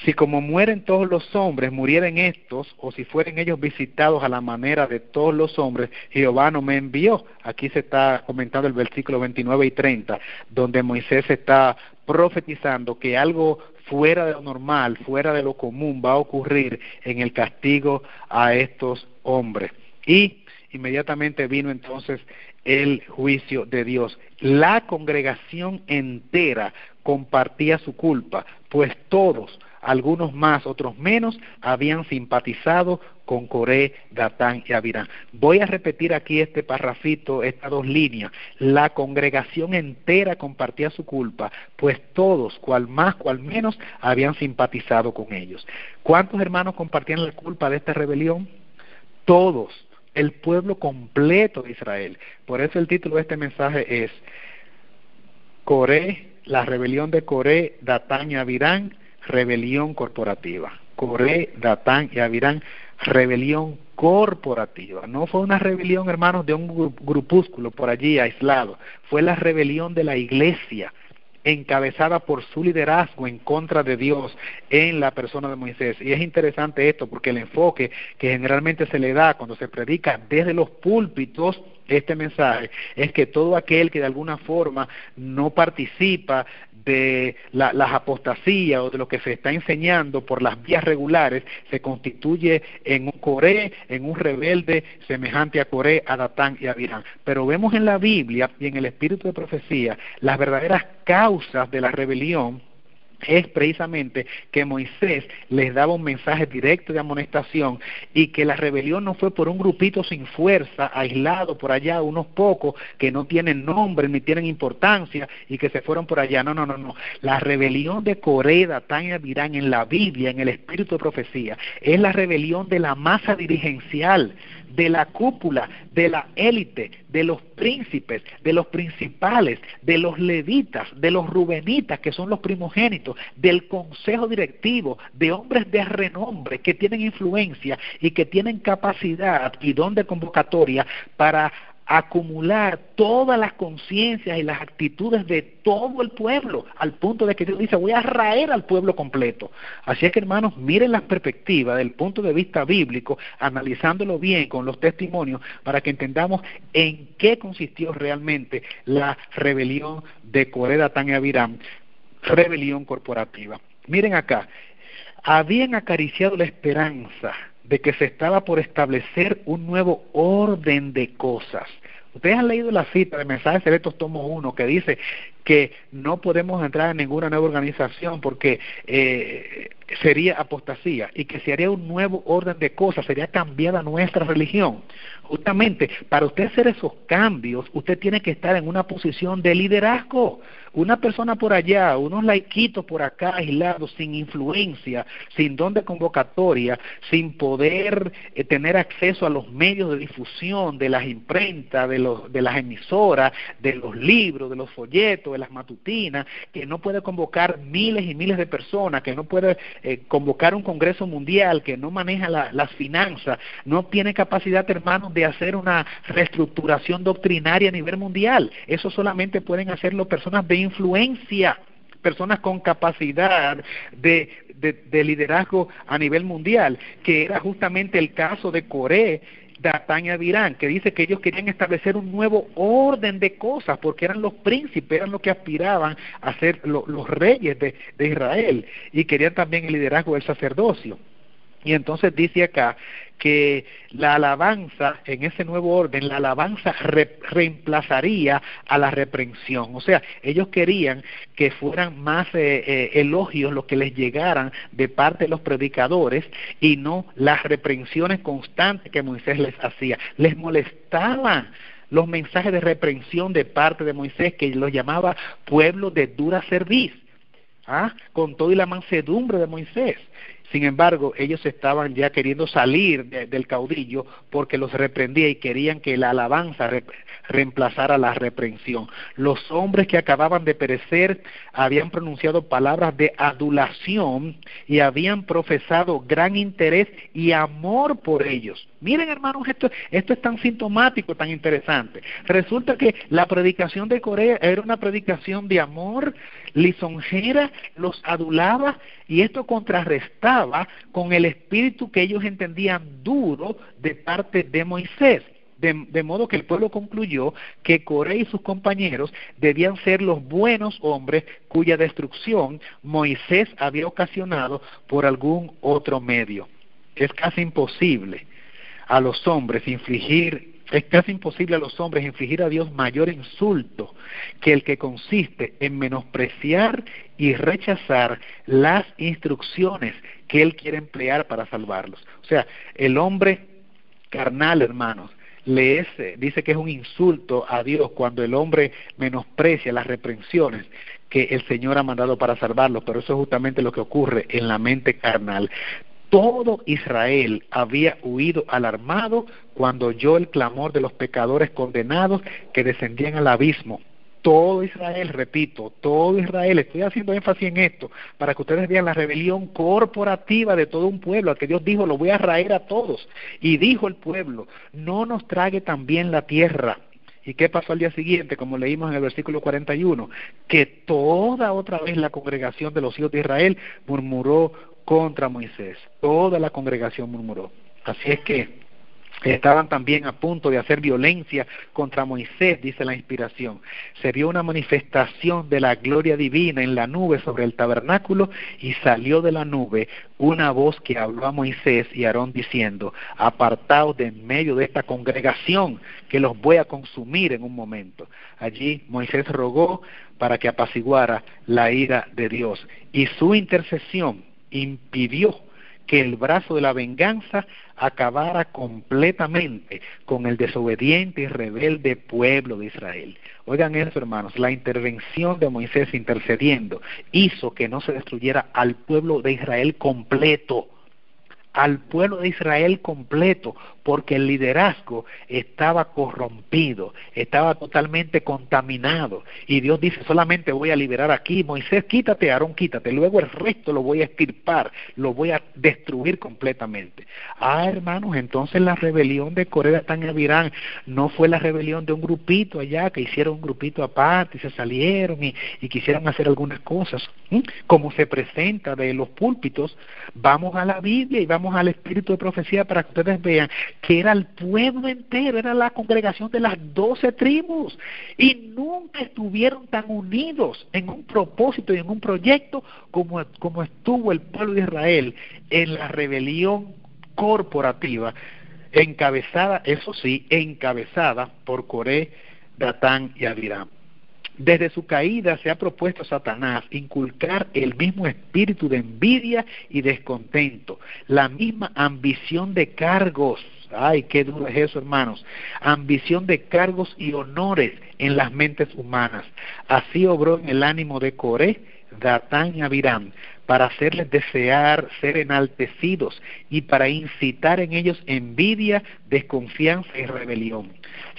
Si como mueren todos los hombres, murieren estos, o si fueren ellos visitados a la manera de todos los hombres, Jehová no me envió. Aquí se está comentando el versículo 29 y 30, donde Moisés está profetizando que algo fuera de lo normal, fuera de lo común va a ocurrir en el castigo a estos hombres. Y inmediatamente vino entonces el juicio de Dios. La congregación entera compartía su culpa, pues todos, algunos más, otros menos, habían simpatizado con Coré, Datán y Abirán. Voy a repetir aquí este parrafito, estas dos líneas. La congregación entera compartía su culpa, pues todos, cual más, cual menos, habían simpatizado con ellos. ¿Cuántos hermanos compartían la culpa de esta rebelión? Todos, el pueblo completo de Israel. Por eso el título de este mensaje es Coré, la rebelión de Coré, Datán y Abirán, rebelión corporativa. Coré, Datán y Abirán, rebelión corporativa. No fue una rebelión, hermanos, de un grupúsculo por allí aislado. Fue la rebelión de la iglesia, encabezada por su liderazgo en contra de Dios en la persona de Moisés. Y es interesante esto porque el enfoque que generalmente se le da cuando se predica desde los púlpitos este mensaje es que todo aquel que de alguna forma no participa de las apostasías o de lo que se está enseñando por las vías regulares se constituye en un Coré, en un rebelde semejante a Coré, a Datán y a Abirán. Pero vemos en la Biblia y en el espíritu de profecía las verdaderas causas de la rebelión. Es precisamente que Moisés les daba un mensaje directo de amonestación y que la rebelión no fue por un grupito sin fuerza, aislado por allá, unos pocos que no tienen nombre ni tienen importancia y que se fueron por allá. No. La rebelión de Coré, Datán y Abirán en la Biblia, en el espíritu de profecía, es la rebelión de la masa dirigencial, de la cúpula, de la élite, de los príncipes, de los principales, de los levitas, de los rubenitas, que son los primogénitos, del consejo directivo, de hombres de renombre que tienen influencia y que tienen capacidad y don de convocatoria para acumular todas las conciencias y las actitudes de todo el pueblo, al punto de que Dios dice, voy a raer al pueblo completo. Así es que, hermanos, miren las perspectivas del punto de vista bíblico, analizándolo bien con los testimonios, para que entendamos en qué consistió realmente la rebelión de Coré, Datán y Abirán, rebelión corporativa. Miren acá, habían acariciado la esperanza de que se estaba por establecer un nuevo orden de cosas. Ustedes han leído la cita de Mensajes Selectos tomo 1 que dice que no podemos entrar en ninguna nueva organización porque sería apostasía y que se haría un nuevo orden de cosas, sería cambiada nuestra religión. Justamente, para usted hacer esos cambios, usted tiene que estar en una posición de liderazgo. Una persona por allá, unos laiquitos por acá aislados, sin influencia, sin don de convocatoria, sin poder tener acceso a los medios de difusión, de las imprentas, de las emisoras, de los libros, de los folletos, de las matutinas, que no puede convocar miles y miles de personas, que no puede convocar un congreso mundial, que no maneja las finanzas, no tiene capacidad, hermanos, de hacer una reestructuración doctrinaria a nivel mundial. Eso solamente pueden hacerlo personas de influencia, personas con capacidad de liderazgo a nivel mundial, que era justamente el caso de Coré, Datán y Abirán, que dice que ellos querían establecer un nuevo orden de cosas, porque eran los príncipes, eran los que aspiraban a ser los reyes de Israel, y querían también el liderazgo del sacerdocio. Y entonces dice acá que la alabanza, en ese nuevo orden, la alabanza reemplazaría a la reprensión. O sea, ellos querían que fueran más elogios los que les llegaran de parte de los predicadores y no las reprensiones constantes que Moisés les hacía. Les molestaban los mensajes de reprensión de parte de Moisés, que los llamaba pueblo de dura cerviz, con todo y la mansedumbre de Moisés. Sin embargo, ellos estaban ya queriendo salir del caudillo porque los reprendía y querían que la alabanza reemplazara la reprensión. Los hombres que acababan de perecer habían pronunciado palabras de adulación y habían profesado gran interés y amor por ellos. Miren, hermanos, esto es tan sintomático, tan interesante. Resulta que la predicación de Coré era una predicación de amor, lisonjera, los adulaba, y esto contrarrestaba con el espíritu que ellos entendían duro de parte de Moisés. De modo que el pueblo concluyó que Coré y sus compañeros debían ser los buenos hombres cuya destrucción Moisés había ocasionado por algún otro medio. Es casi imposible a los hombres infligir Es casi imposible a los hombres infligir a Dios mayor insulto que el que consiste en menospreciar y rechazar las instrucciones que Él quiere emplear para salvarlos. O sea, el hombre carnal, hermanos, dice que es un insulto a Dios cuando el hombre menosprecia las reprensiones que el Señor ha mandado para salvarlos, pero eso es justamente lo que ocurre en la mente carnal. Todo Israel había huido alarmado cuando oyó el clamor de los pecadores condenados que descendían al abismo. Todo Israel, repito, todo Israel, estoy haciendo énfasis en esto, para que ustedes vean la rebelión corporativa de todo un pueblo, al que Dios dijo, lo voy a raer a todos. Y dijo el pueblo, no nos trague también la tierra. ¿Y qué pasó al día siguiente? Como leímos en el versículo 41, que toda otra vez la congregación de los hijos de Israel murmuró contra Moisés. Toda la congregación murmuró. Así es que estaban también a punto de hacer violencia contra Moisés, dice la inspiración. Se vio una manifestación de la gloria divina en la nube sobre el tabernáculo, y salió de la nube una voz que habló a Moisés y a Aarón diciendo, apartaos de en medio de esta congregación, que los voy a consumir en un momento. Allí Moisés rogó para que apaciguara la ira de Dios, y su intercesión impidió que el brazo de la venganza acabara completamente con el desobediente y rebelde pueblo de Israel. Oigan eso, hermanos, la intervención de Moisés intercediendo hizo que no se destruyera al pueblo de Israel completo, porque el liderazgo estaba corrompido, estaba totalmente contaminado, y Dios dice, solamente voy a liberar aquí, Moisés quítate, Aarón quítate, luego el resto lo voy a extirpar, lo voy a destruir completamente. Hermanos, entonces la rebelión de Coré, Datán y Abirán no fue la rebelión de un grupito allá, que hicieron un grupito aparte y se salieron y quisieron hacer algunas cosas, como se presenta de los púlpitos. Vamos a la Biblia y vamos al espíritu de profecía para que ustedes vean que era el pueblo entero, era la congregación de las 12 tribus, y nunca estuvieron tan unidos en un propósito y en un proyecto como estuvo el pueblo de Israel en la rebelión corporativa, encabezada por Coré, Datán y Abirán. Desde su caída se ha propuesto a Satanás inculcar el mismo espíritu de envidia y descontento, la misma ambición de cargos. Ay, qué duro es eso, hermanos. Ambición de cargos y honores en las mentes humanas. Así obró en el ánimo de Coré, Datán y Abirán, para hacerles desear ser enaltecidos y para incitar en ellos envidia, desconfianza y rebelión.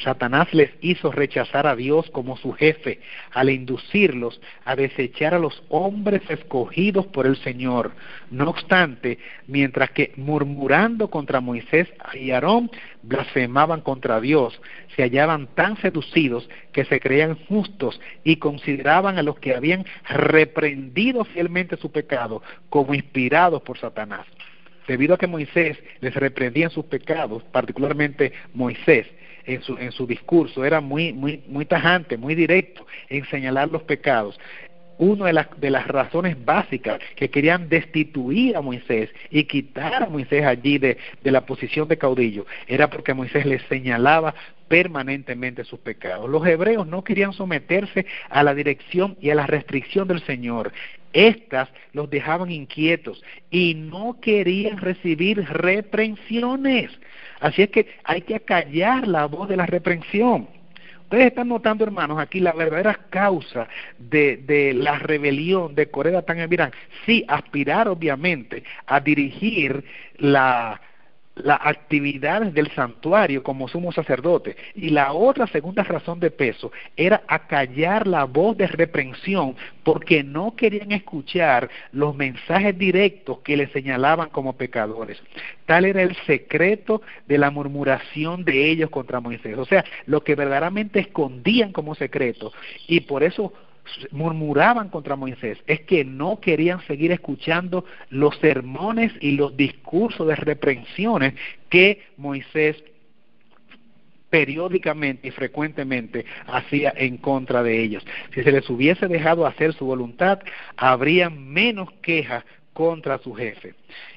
Satanás les hizo rechazar a Dios como su jefe, al inducirlos a desechar a los hombres escogidos por el Señor. No obstante, mientras que murmurando contra Moisés y Aarón, blasfemaban contra Dios, se hallaban tan seducidos que se creían justos y consideraban a los que habían reprendido fielmente su pecado como inspirados por Satanás. Debido a que Moisés les reprendía en sus pecados, particularmente Moisés, en su discurso era muy tajante, muy directo en señalar los pecados. Una de las razones básicas que querían destituir a Moisés y quitar a Moisés allí de la posición de caudillo era porque Moisés les señalaba permanentemente sus pecados. Los hebreos no querían someterse a la dirección y a la restricción del Señor. Estas los dejaban inquietos y no querían recibir reprensiones. Así es que hay que acallar la voz de la reprensión. Ustedes están notando, hermanos, aquí la verdadera causa de la rebelión de Coré, Datán y Abirán. Sí, aspirar obviamente a dirigir las actividades del santuario como sumo sacerdote, y la otra segunda razón de peso era acallar la voz de reprensión porque no querían escuchar los mensajes directos que les señalaban como pecadores. Tal era el secreto de la murmuración de ellos contra Moisés, o sea, lo que verdaderamente escondían como secreto, y por eso murmuraban contra Moisés, es que no querían seguir escuchando los sermones y los discursos de reprensiones que Moisés periódicamente y frecuentemente hacía en contra de ellos. Si se les hubiese dejado hacer su voluntad, habría menos quejas contra su jefe.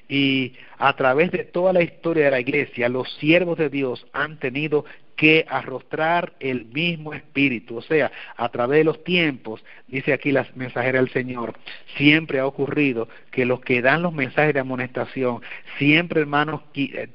Y a través de toda la historia de la iglesia, los siervos de Dios han tenido que arrostrar el mismo espíritu. O sea, a través de los tiempos, dice aquí la mensajera del Señor, siempre ha ocurrido que los que dan los mensajes de amonestación, siempre, hermanos,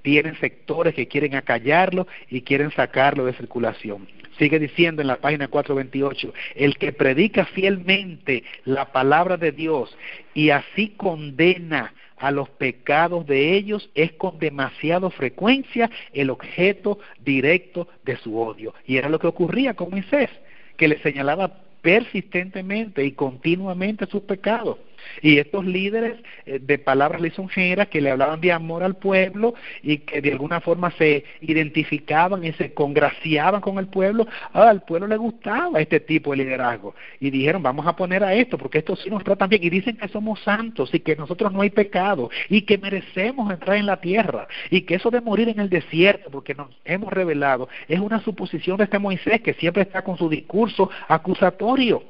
tienen sectores que quieren acallarlo y quieren sacarlo de circulación. Sigue diciendo en la página 428, el que predica fielmente la palabra de Dios y así condena a los pecados de ellos es con demasiada frecuencia el objeto directo de su odio. Y era lo que ocurría con Moisés, que le señalaba persistentemente y continuamente sus pecados. Y estos líderes de palabras lisonjeras que le hablaban de amor al pueblo y que de alguna forma se identificaban y se congraciaban con el pueblo, al pueblo le gustaba este tipo de liderazgo y dijeron, vamos a poner a esto porque esto sí nos tratan bien, y dicen que somos santos y que nosotros no hay pecado y que merecemos entrar en la tierra y que eso de morir en el desierto porque nos hemos rebelado es una suposición de este Moisés que siempre está con su discurso acusatorio.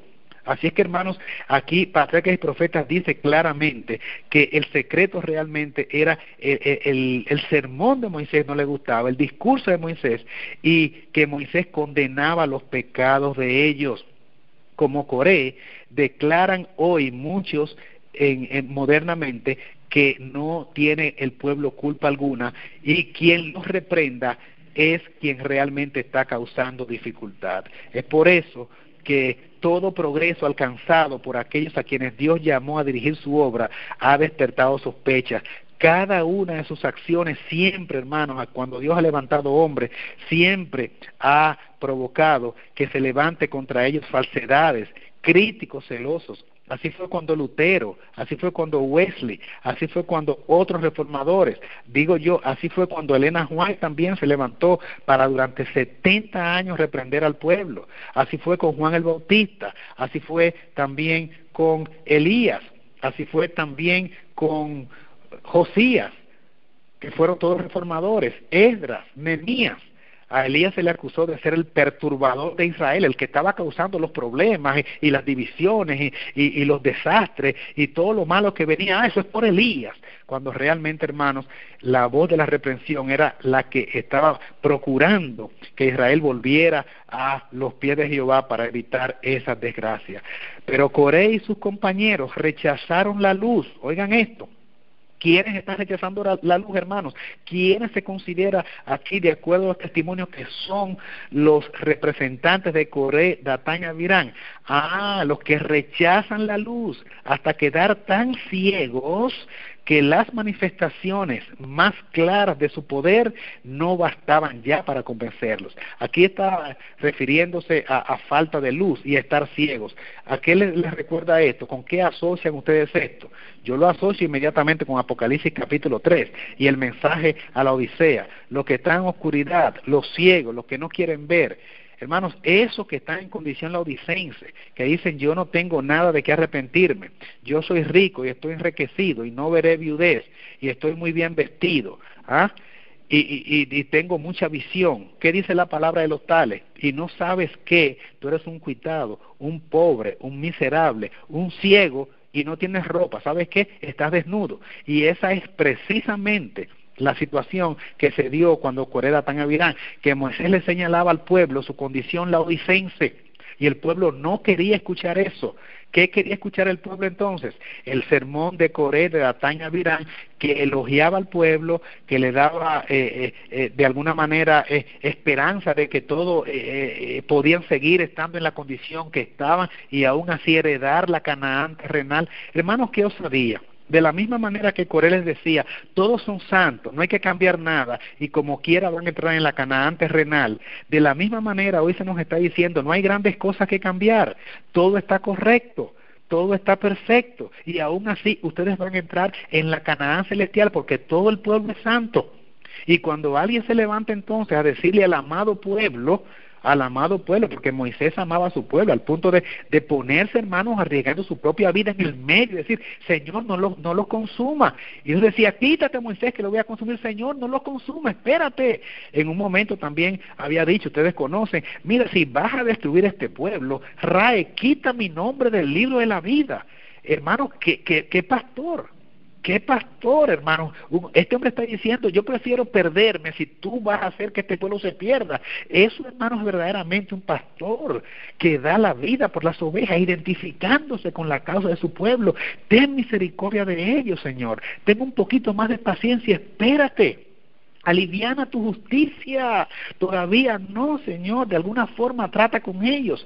Así es que, hermanos, aquí Patriarcas y Profetas dice claramente que el secreto realmente era el sermón de Moisés no le gustaba, el discurso de Moisés, y que Moisés condenaba los pecados de ellos. Como Coré, declaran hoy muchos modernamente que no tiene el pueblo culpa alguna y quien los reprenda es quien realmente está causando dificultad. Es por eso que todo progreso alcanzado por aquellos a quienes Dios llamó a dirigir su obra ha despertado sospechas. Cada una de sus acciones siempre, hermanos, cuando Dios ha levantado hombres, siempre ha provocado que se levante contra ellos falsedades, críticos celosos. Así fue cuando Lutero, así fue cuando Wesley, así fue cuando otros reformadores, digo yo, así fue cuando Elena White también se levantó para durante 70 años reprender al pueblo, así fue con Juan el Bautista, así fue también con Elías, así fue también con Josías, que fueron todos reformadores, Esdras, Nehemías. A Elías se le acusó de ser el perturbador de Israel, el que estaba causando los problemas y las divisiones y los desastres y todo lo malo que venía. Eso es por Elías, cuando realmente, hermanos, la voz de la reprensión era la que estaba procurando que Israel volviera a los pies de Jehová para evitar esas desgracias. Pero Coré y sus compañeros rechazaron la luz. Oigan esto. ¿Quiénes están rechazando la luz, hermanos? ¿Quiénes se considera aquí, de acuerdo a los testimonios, que son los representantes de Coré, Datán y Abirán? Los que rechazan la luz hasta quedar tan ciegos que las manifestaciones más claras de su poder no bastaban ya para convencerlos. Aquí está refiriéndose a falta de luz y a estar ciegos. ¿A qué les recuerda esto? ¿Con qué asocian ustedes esto? Yo lo asocio inmediatamente con Apocalipsis capítulo 3 y el mensaje a la Odisea. Los que están en oscuridad, los ciegos, los que no quieren ver. Hermanos, esos que están en condición laodicense, que dicen yo no tengo nada de qué arrepentirme, yo soy rico y estoy enriquecido y no veré viudez y estoy muy bien vestido, y tengo mucha visión. ¿Qué dice la palabra de los tales? Y no sabes que tú eres un cuitado, un pobre, un miserable, un ciego y no tienes ropa. ¿Sabes qué? Estás desnudo. Y esa es precisamente la situación que se dio cuando Coré, Datán y Abirán, que Moisés le señalaba al pueblo su condición laodicense, y el pueblo no quería escuchar eso. ¿Qué quería escuchar el pueblo entonces? El sermón de Coré, de Datán y Abirán, que elogiaba al pueblo, que le daba de alguna manera esperanza de que todos podían seguir estando en la condición que estaban y aún así heredar la Canaán terrenal. Hermanos, qué osadía. De la misma manera que Coré les decía, todos son santos, no hay que cambiar nada, y como quiera van a entrar en la Canaán terrenal. De la misma manera hoy se nos está diciendo, no hay grandes cosas que cambiar, todo está correcto, todo está perfecto, y aún así ustedes van a entrar en la Canaán celestial porque todo el pueblo es santo. Y cuando alguien se levanta entonces a decirle al amado pueblo, porque Moisés amaba a su pueblo al punto de ponerse, hermanos, arriesgando su propia vida en el medio y decir, Señor, no lo consuma. Y Dios decía, quítate, Moisés, que lo voy a consumir. Señor, no lo consuma, espérate. En un momento también había dicho, ustedes conocen, mira, si vas a destruir este pueblo, Rae, quita mi nombre del libro de la vida. Hermanos, ¿qué pastor? ¿Qué pastor, hermano? Este hombre está diciendo, yo prefiero perderme si tú vas a hacer que este pueblo se pierda. Eso, hermano, es verdaderamente un pastor que da la vida por las ovejas, identificándose con la causa de su pueblo. Ten misericordia de ellos, Señor. Ten un poquito más de paciencia, espérate. Aliviana tu justicia. Todavía no, Señor, de alguna forma trata con ellos.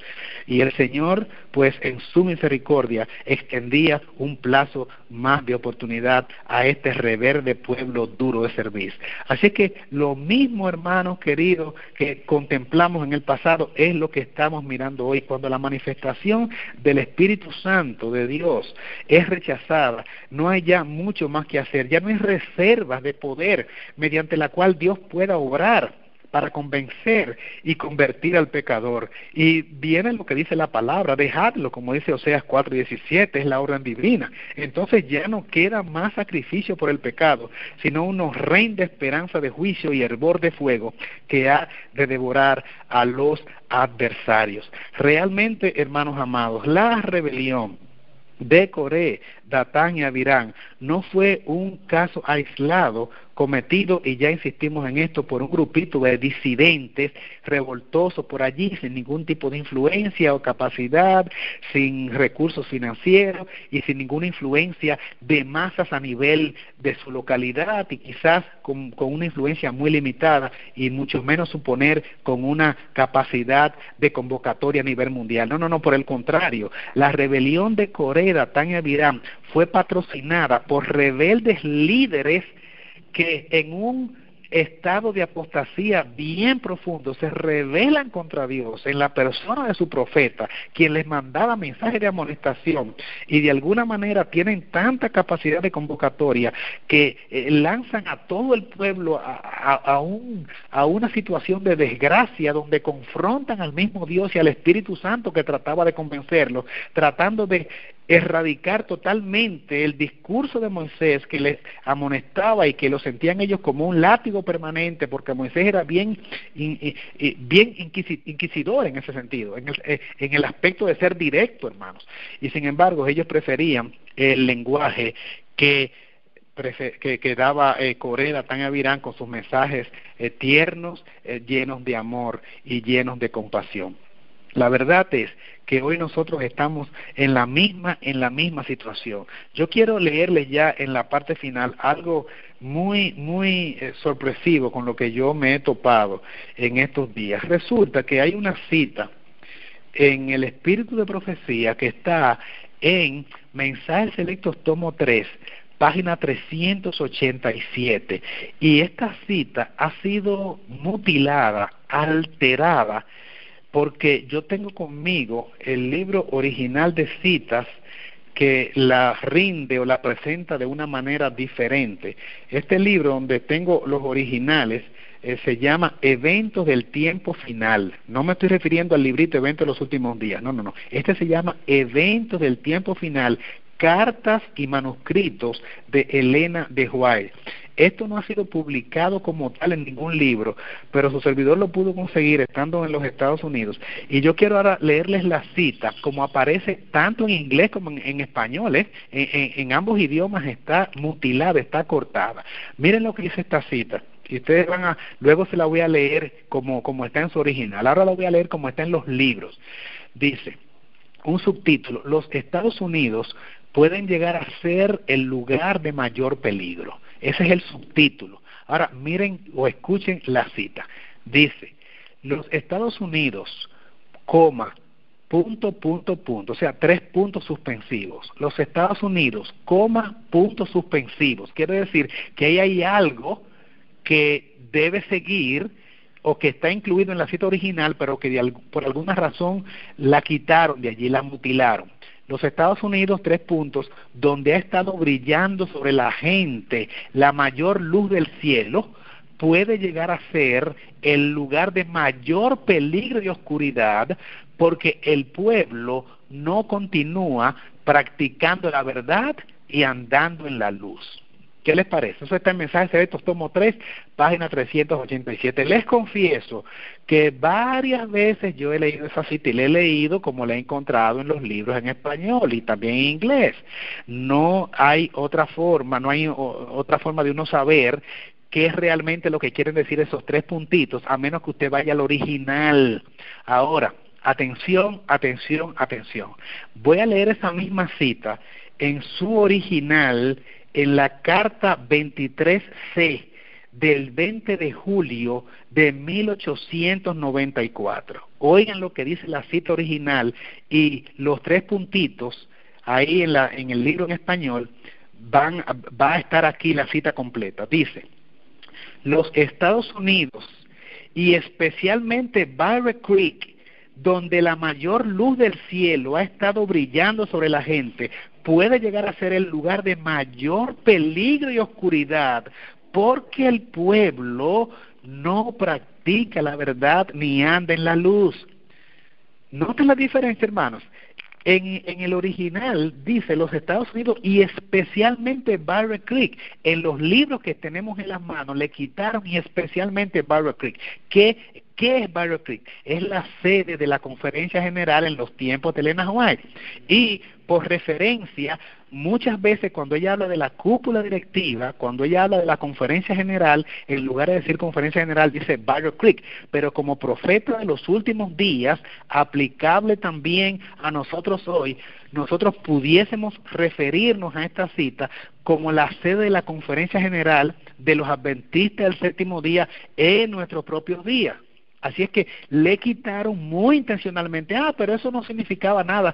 Y el Señor, pues en su misericordia, extendía un plazo más de oportunidad a este reverde pueblo duro de servir. Así que lo mismo, hermanos queridos, que contemplamos en el pasado, es lo que estamos mirando hoy. Cuando la manifestación del Espíritu Santo de Dios es rechazada, no hay ya mucho más que hacer. Ya no hay reservas de poder mediante la cual Dios pueda obrar para convencer y convertir al pecador. Y viene lo que dice la palabra, dejadlo, como dice Oseas 4:17, es la orden divina. Entonces ya no queda más sacrificio por el pecado, sino una horrenda esperanza de juicio y hervor de fuego que ha de devorar a los adversarios. Realmente, hermanos amados, la rebelión de Coré, Datán y Abirán no fue un caso aislado cometido, y ya insistimos en esto, por un grupito de disidentes revoltosos por allí, sin ningún tipo de influencia o capacidad, sin recursos financieros y sin ninguna influencia de masas a nivel de su localidad, y quizás con una influencia muy limitada, y mucho menos suponer con una capacidad de convocatoria a nivel mundial. No, por el contrario, la rebelión de Coré, Datán y Abirán fue patrocinada por rebeldes líderes que en un estado de apostasía bien profundo se rebelan contra Dios en la persona de su profeta, quien les mandaba mensajes de amonestación, y de alguna manera tienen tanta capacidad de convocatoria que lanzan a todo el pueblo a una situación de desgracia, donde confrontan al mismo Dios y al Espíritu Santo que trataba de convencerlos, tratando de erradicar totalmente el discurso de Moisés, que les amonestaba y que lo sentían ellos como un látigo permanente, porque Moisés era bien inquisidor en ese sentido, en el aspecto de ser directo, hermanos. Y sin embargo, ellos preferían el lenguaje que daba Coré, Datán y Abirán, con sus mensajes tiernos, llenos de amor y llenos de compasión. La verdad es que hoy nosotros estamos en la misma situación. Yo quiero leerles ya en la parte final algo muy sorpresivo con lo que yo me he topado en estos días. Resulta que hay una cita en el Espíritu de Profecía que está en Mensajes Selectos tomo 3, página 387, y esta cita ha sido mutilada, alterada, porque yo tengo conmigo el libro original de citas que la rinde o la presenta de una manera diferente. Este libro, donde tengo los originales, se llama Eventos del Tiempo Final. No me estoy refiriendo al librito Eventos de los Últimos Días, no. Este se llama Eventos del Tiempo Final, cartas y manuscritos de Elena de White. Esto no ha sido publicado como tal en ningún libro, pero su servidor lo pudo conseguir estando en los Estados Unidos. Y yo quiero ahora leerles la cita, como aparece tanto en inglés como en español, en ambos idiomas está mutilada, está cortada. Miren lo que dice esta cita. Y ustedes luego se la voy a leer como está en su original. Ahora la voy a leer como está en los libros. Dice, un subtítulo: los Estados Unidos pueden llegar a ser el lugar de mayor peligro. Ese es el subtítulo. Ahora miren o escuchen la cita. Dice, los Estados Unidos, punto, o sea, 3 puntos suspensivos. Los Estados Unidos, puntos suspensivos. Quiere decir que ahí hay algo que debe seguir o que está incluido en la cita original, pero que por alguna razón la quitaron de allí, la mutilaron. Los Estados Unidos, 3 puntos, donde ha estado brillando sobre la gente la mayor luz del cielo, puede llegar a ser el lugar de mayor peligro y oscuridad, porque el pueblo no continúa practicando la verdad y andando en la luz. ¿Qué les parece? Eso está en Mensajes Secretos, tomo 3, página 387. Les confieso que varias veces yo he leído esa cita y la he leído como la he encontrado en los libros en español y también en inglés. No hay otra forma, no hay otra forma de uno saber qué es realmente lo que quieren decir esos 3 puntitos, a menos que usted vaya al original. Ahora, atención, atención, atención. Voy a leer esa misma cita en su original, en la carta 23C del 20 de julio de 1894. Oigan lo que dice la cita original y los 3 puntitos ahí en el libro en español va a estar aquí la cita completa. Dice: los Estados Unidos y especialmente Bear Creek, donde la mayor luz del cielo ha estado brillando sobre la gente, puede llegar a ser el lugar de mayor peligro y oscuridad, porque el pueblo no practica la verdad ni anda en la luz. ¿Noten la diferencia, hermanos? En el original dice los Estados Unidos y especialmente Bear Creek. En los libros que tenemos en las manos le quitaron y especialmente Bear Creek. ¿Qué es Bear Creek? Es la sede de la Conferencia General en los tiempos de Elena White. Y por referencia, muchas veces cuando ella habla de la cúpula directiva, cuando ella habla de la Conferencia General, en lugar de decir Conferencia General dice Bear Creek, pero como profeta de los últimos días, aplicable también a nosotros hoy, nosotros pudiésemos referirnos a esta cita como la sede de la Conferencia General de los Adventistas del Séptimo Día en nuestros propios días. Así es que le quitaron muy intencionalmente, pero eso no significaba nada,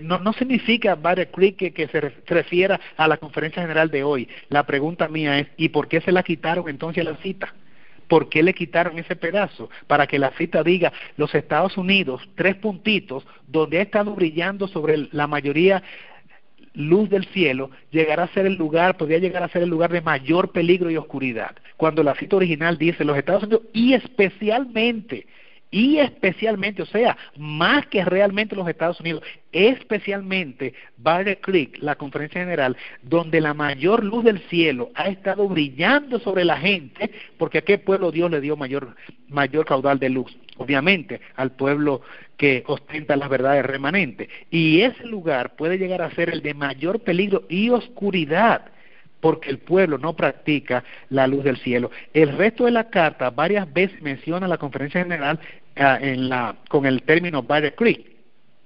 no significa Bear Creek que se refiera a la Conferencia General de hoy. La pregunta mía es, ¿y por qué se la quitaron entonces la cita? ¿Por qué le quitaron ese pedazo? Para que la cita diga, los Estados Unidos, 3 puntitos, donde ha estado brillando sobre la mayoría luz del cielo, podría llegar a ser el lugar de mayor peligro y oscuridad. Cuando la cita original dice los Estados Unidos y especialmente, o sea, más que realmente los Estados Unidos, especialmente Bear Creek, la Conferencia General, donde la mayor luz del cielo ha estado brillando sobre la gente, porque a qué pueblo Dios le dio mayor caudal de luz. Obviamente al pueblo que ostenta las verdades remanentes, y ese lugar puede llegar a ser el de mayor peligro y oscuridad, porque el pueblo no practica la luz del cielo. El resto de la carta varias veces menciona la Conferencia General con el término Bear Creek.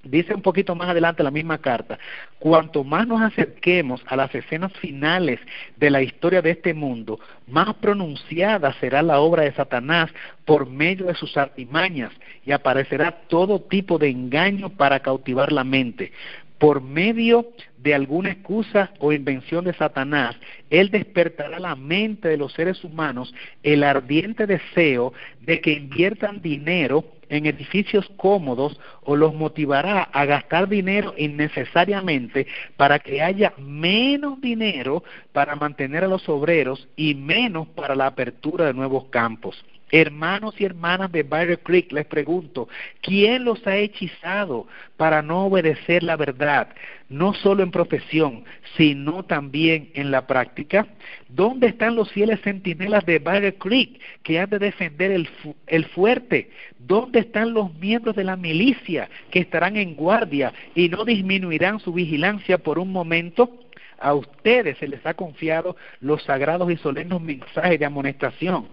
Dice un poquito más adelante la misma carta: cuanto más nos acerquemos a las escenas finales de la historia de este mundo, más pronunciada será la obra de Satanás por medio de sus artimañas, y aparecerá todo tipo de engaño para cautivar la mente. Por medio de alguna excusa o invención de Satanás, él despertará la mente de los seres humanos el ardiente deseo de que inviertan dinero en edificios cómodos, o los motivará a gastar dinero innecesariamente para que haya menos dinero para mantener a los obreros y menos para la apertura de nuevos campos. Hermanos y hermanas de Bear Creek, les pregunto, ¿quién los ha hechizado para no obedecer la verdad, no solo en profesión, sino también en la práctica? ¿Dónde están los fieles centinelas de Bear Creek que han de defender el fuerte? ¿Dónde están los miembros de la milicia que estarán en guardia y no disminuirán su vigilancia por un momento? A ustedes se les ha confiado los sagrados y solemnes mensajes de amonestación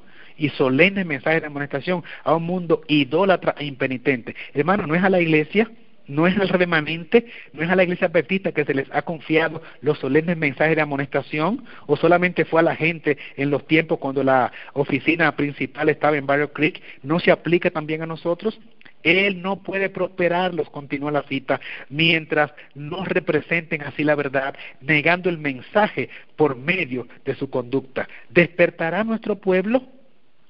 a un mundo idólatra e impenitente. Hermano, no es a la iglesia, no es al remanente, no es a la iglesia adventista que se les ha confiado los solemnes mensajes de amonestación, o solamente fue a la gente en los tiempos cuando la oficina principal estaba en Bear Creek. ¿No se aplica también a nosotros? Él no puede prosperarlos, continúa la cita, mientras no representen así la verdad, negando el mensaje por medio de su conducta. ¿Despertará nuestro pueblo?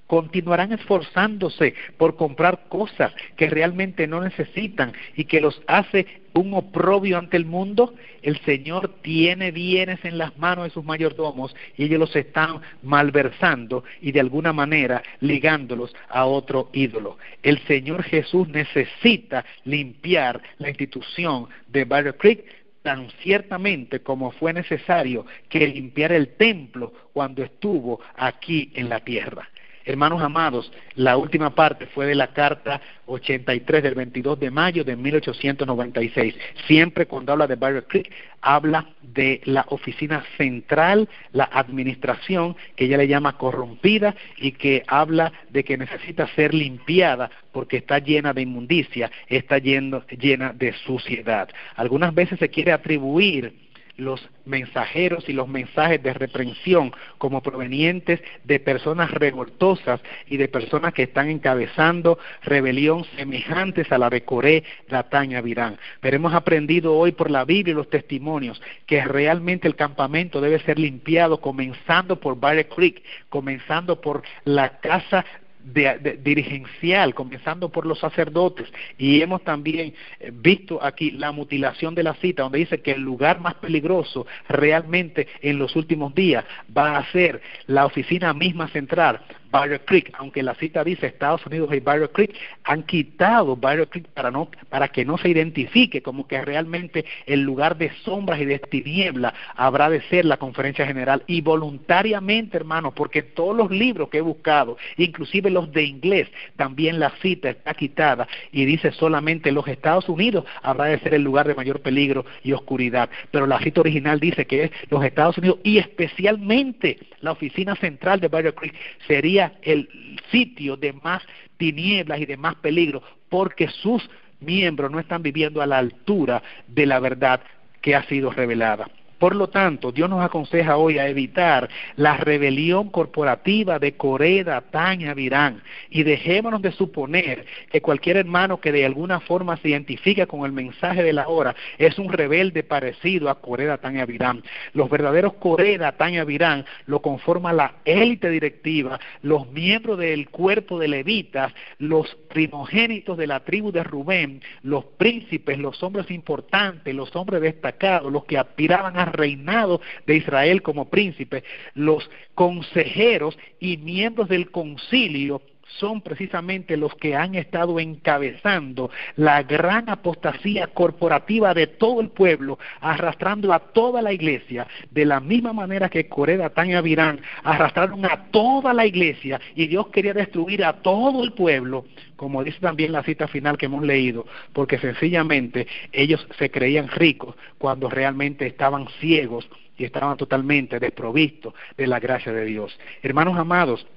¿Continuarán esforzándose por comprar cosas que realmente no necesitan y que los hace un oprobio ante el mundo? El Señor tiene bienes en las manos de sus mayordomos y ellos los están malversando y de alguna manera ligándolos a otro ídolo. El Señor Jesús necesita limpiar la institución de Bear Creek tan ciertamente como fue necesario que limpiara el templo cuando estuvo aquí en la tierra. Hermanos amados, la última parte fue de la carta 83 del 22 de mayo de 1896. Siempre cuando habla de Barrier Creek, habla de la oficina central, la administración, que ella le llama corrompida, y que habla de que necesita ser limpiada porque está llena de inmundicia, está llena de suciedad. Algunas veces se quiere atribuir los mensajeros y los mensajes de reprensión como provenientes de personas revoltosas y de personas que están encabezando rebelión semejantes a la de Coré, Datán y Abirán. Pero hemos aprendido hoy por la Biblia y los testimonios que realmente el campamento debe ser limpiado, comenzando por Barrier Creek, comenzando por la casa dirigencial, comenzando por los sacerdotes. Y hemos también visto aquí la mutilación de la cita, donde dice que el lugar más peligroso realmente en los últimos días va a ser la oficina misma central, Barrier Creek. Aunque la cita dice Estados Unidos y Barrier Creek, han quitado Barrier Creek para que no se identifique como que realmente el lugar de sombras y de tiniebla habrá de ser la conferencia general. Y voluntariamente, hermanos, porque todos los libros que he buscado, inclusive los de inglés, también la cita está quitada y dice solamente los Estados Unidos habrá de ser el lugar de mayor peligro y oscuridad. Pero la cita original dice que es los Estados Unidos, y especialmente la oficina central de Barrier Creek sería el sitio de más tinieblas y de más peligro, porque sus miembros no están viviendo a la altura de la verdad que ha sido revelada. Por lo tanto, Dios nos aconseja hoy a evitar la rebelión corporativa de Coré, Datán y Abirán, y dejémonos de suponer que cualquier hermano que de alguna forma se identifica con el mensaje de la hora es un rebelde parecido a Coré, Datán y Abirán. Los verdaderos Coré, Datán y Abirán lo conforma la élite directiva, los miembros del cuerpo de levitas, los primogénitos de la tribu de Rubén, los príncipes, los hombres importantes, los hombres destacados, los que aspiraban a reinado de Israel como príncipe, los consejeros y miembros del concilio son precisamente los que han estado encabezando la gran apostasía corporativa de todo el pueblo, arrastrando a toda la iglesia, de la misma manera que Coré, Datán y Abirán arrastraron a toda la iglesia, y Dios quería destruir a todo el pueblo, como dice también la cita final que hemos leído, porque sencillamente ellos se creían ricos cuando realmente estaban ciegos y estaban totalmente desprovistos de la gracia de Dios. Hermanos amados,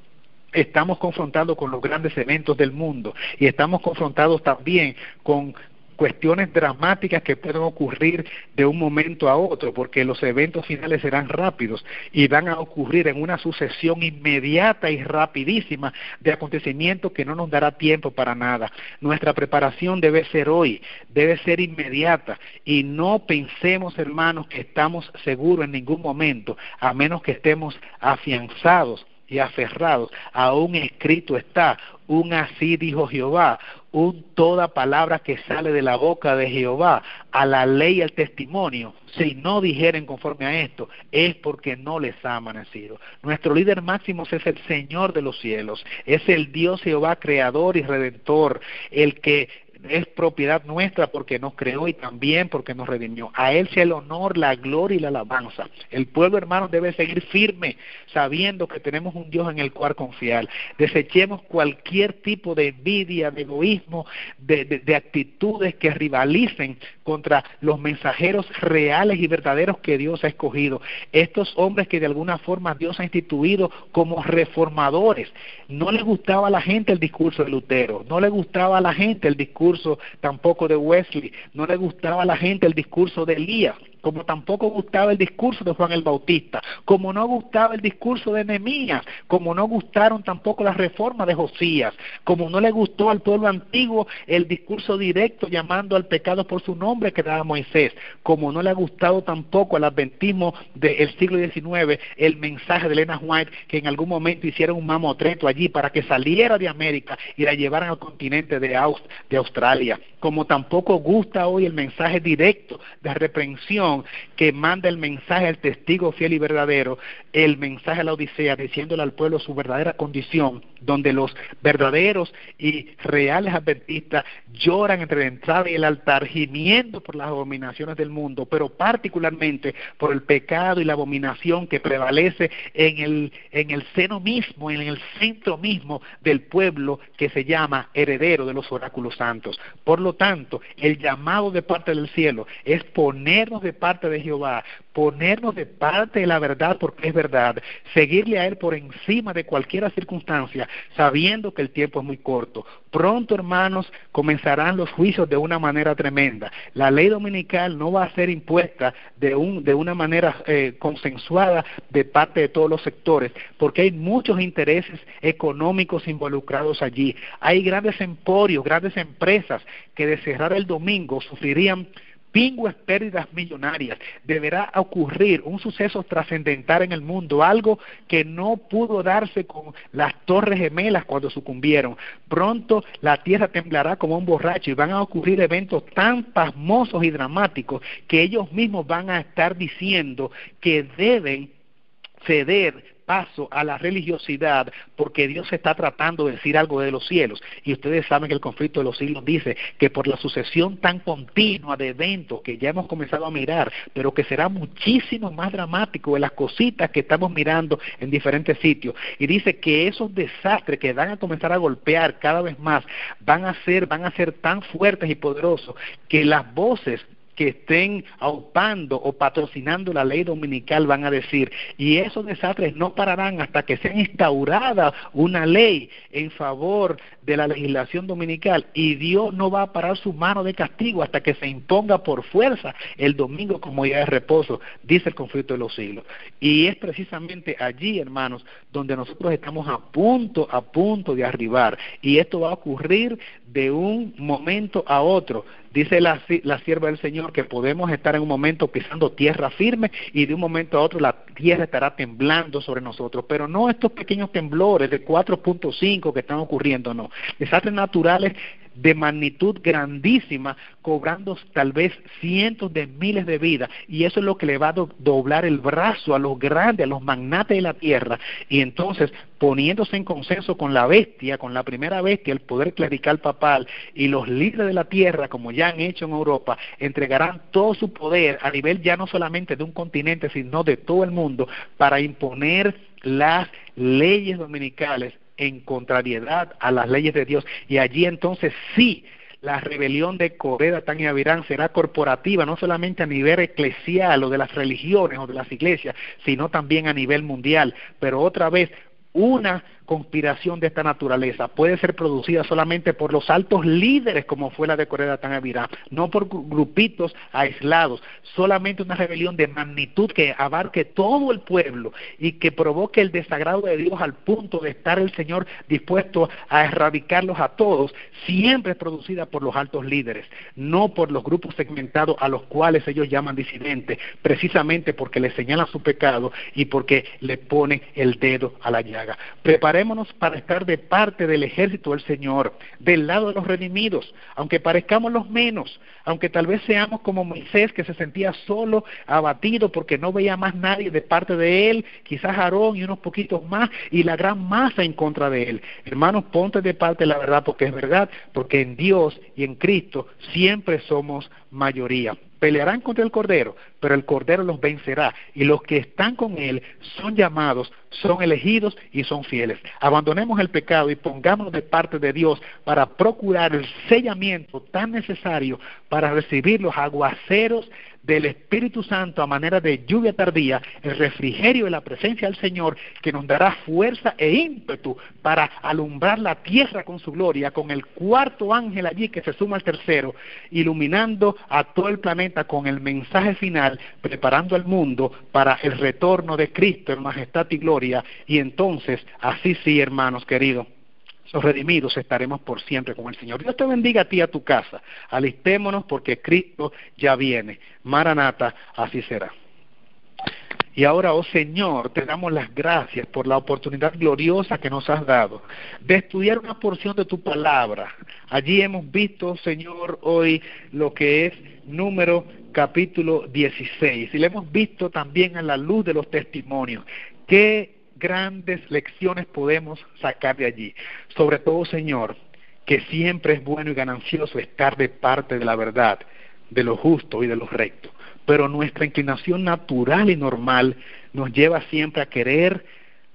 estamos confrontados con los grandes eventos del mundo y estamos confrontados también con cuestiones dramáticas que pueden ocurrir de un momento a otro, porque los eventos finales serán rápidos y van a ocurrir en una sucesión inmediata y rapidísima de acontecimientos que no nos dará tiempo para nada. Nuestra preparación debe ser hoy, debe ser inmediata, y no pensemos, hermanos, que estamos seguros en ningún momento, a menos que estemos afianzados y aferrados a un escrito está, un así dijo Jehová, un toda palabra que sale de la boca de Jehová, a la ley y al testimonio. Si no dijeren conforme a esto, es porque no les ha amanecido. Nuestro líder máximo es el Señor de los cielos, es el Dios Jehová creador y redentor, el que es propiedad nuestra porque nos creó y también porque nos redimió. A Él sea el honor, la gloria y la alabanza. El pueblo, hermano, debe seguir firme, sabiendo que tenemos un Dios en el cual confiar. Desechemos cualquier tipo de envidia, de egoísmo, de actitudes que rivalicen contra los mensajeros reales y verdaderos que Dios ha escogido. Estos hombres que de alguna forma Dios ha instituido como reformadores. No les gustaba a la gente el discurso de Lutero, no le gustaba a la gente el discurso tampoco de Wesley, no le gustaba a la gente el discurso de Elías, como tampoco gustaba el discurso de Juan el Bautista, como no gustaba el discurso de Nehemías, como no gustaron tampoco las reformas de Josías, como no le gustó al pueblo antiguo el discurso directo llamando al pecado por su nombre que daba Moisés, como no le ha gustado tampoco al adventismo del siglo XIX el mensaje de Elena White, que en algún momento hicieron un mamotreto allí para que saliera de América y la llevaran al continente de Australia, como tampoco gusta hoy el mensaje directo de reprensión condición, que manda el mensaje al testigo fiel y verdadero, el mensaje a la Odisea, diciéndole al pueblo su verdadera condición, donde los verdaderos y reales adventistas lloran entre la entrada y el altar, gimiendo por las abominaciones del mundo, pero particularmente por el pecado y la abominación que prevalece en el seno mismo, en el centro mismo del pueblo que se llama heredero de los oráculos santos. Por lo tanto, el llamado de parte del cielo es ponernos de parte de Jehová, ponernos de parte de la verdad porque es verdad, seguirle a Él por encima de cualquier circunstancia, sabiendo que el tiempo es muy corto. Pronto, hermanos, comenzarán los juicios de una manera tremenda. La ley dominical no va a ser impuesta de una manera consensuada de parte de todos los sectores, porque hay muchos intereses económicos involucrados allí. Hay grandes emporios, grandes empresas que de cerrar el domingo sufrirían pingües pérdidas millonarias. Deberá ocurrir un suceso trascendental en el mundo, algo que no pudo darse con las Torres Gemelas cuando sucumbieron. Pronto la tierra temblará como un borracho y van a ocurrir eventos tan pasmosos y dramáticos que ellos mismos van a estar diciendo que deben ceder paso a la religiosidad porque Dios está tratando de decir algo de los cielos. Y ustedes saben que el conflicto de los siglos dice que por la sucesión tan continua de eventos que ya hemos comenzado a mirar, pero que será muchísimo más dramático de las cositas que estamos mirando en diferentes sitios, y dice que esos desastres que van a comenzar a golpear cada vez más van a ser tan fuertes y poderosos que las voces que estén aupando o patrocinando la ley dominical van a decir, y esos desastres no pararán hasta que sea instaurada una ley en favor de la legislación dominical, y Dios no va a parar su mano de castigo hasta que se imponga por fuerza el domingo como día de reposo, dice el conflicto de los siglos. Y es precisamente allí, hermanos, donde nosotros estamos a punto de arribar, y esto va a ocurrir de un momento a otro. Dice la sierva del Señor que podemos estar en un momento pisando tierra firme y de un momento a otro la tierra estará temblando sobre nosotros, pero no estos pequeños temblores de 4.5 que están ocurriendo, no, desastres naturales de magnitud grandísima, cobrando tal vez cientos de miles de vidas, y eso es lo que le va a doblar el brazo a los grandes, a los magnates de la tierra, y entonces poniéndose en consenso con la bestia, con la primera bestia, el poder clerical papal y los líderes de la tierra, como ya han hecho en Europa, entregarán todo su poder a nivel ya no solamente de un continente, sino de todo el mundo, para imponer las leyes dominicales en contrariedad a las leyes de Dios, y allí entonces sí, la rebelión de Coré, Datán y Abirán será corporativa, no solamente a nivel eclesial o de las religiones o de las iglesias, sino también a nivel mundial. Pero otra vez, una conspiración de esta naturaleza puede ser producida solamente por los altos líderes, como fue la de Coré, Datán y Abirán, no por grupitos aislados. Solamente una rebelión de magnitud que abarque todo el pueblo y que provoque el desagrado de Dios al punto de estar el Señor dispuesto a erradicarlos a todos, siempre es producida por los altos líderes, no por los grupos segmentados a los cuales ellos llaman disidentes, precisamente porque les señalan su pecado y porque le ponen el dedo a la llaga. Preparémonos para estar de parte del ejército del Señor, del lado de los redimidos, aunque parezcamos los menos, aunque tal vez seamos como Moisés, que se sentía solo, abatido porque no veía más nadie de parte de él, quizás Aarón y unos poquitos más, y la gran masa en contra de él. Hermanos, ponte de parte de la verdad, porque es verdad, porque en Dios y en Cristo siempre somos mayoría. Pelearán contra el Cordero, pero el Cordero los vencerá, y los que están con Él son llamados, son elegidos y son fieles. Abandonemos el pecado y pongámonos de parte de Dios para procurar el sellamiento tan necesario para recibir los aguaceros del Espíritu Santo a manera de lluvia tardía, el refrigerio de la presencia del Señor, que nos dará fuerza e ímpetu para alumbrar la tierra con su gloria, con el cuarto ángel allí que se suma al tercero, iluminando a todo el planeta con el mensaje final, preparando al mundo para el retorno de Cristo en majestad y gloria. Y entonces, así sí, hermanos queridos, los redimidos estaremos por siempre con el Señor. Dios te bendiga a ti y a tu casa. Alistémonos porque Cristo ya viene. Maranata, así será. Y ahora, oh Señor, te damos las gracias por la oportunidad gloriosa que nos has dado de estudiar una porción de tu palabra. Allí hemos visto, Señor, hoy lo que es Número capítulo 16. Y lo hemos visto también a la luz de los testimonios. Qué grandes lecciones podemos sacar de allí. Sobre todo, Señor, que siempre es bueno y ganancioso estar de parte de la verdad, de lo justo y de lo recto. Pero nuestra inclinación natural y normal nos lleva siempre a querer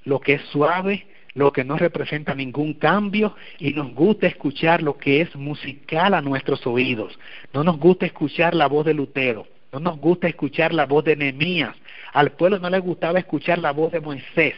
lo que es suave, lo que no representa ningún cambio, y nos gusta escuchar lo que es musical a nuestros oídos. No nos gusta escuchar la voz de Lutero, no nos gusta escuchar la voz de Nehemías. Al pueblo no le gustaba escuchar la voz de Moisés.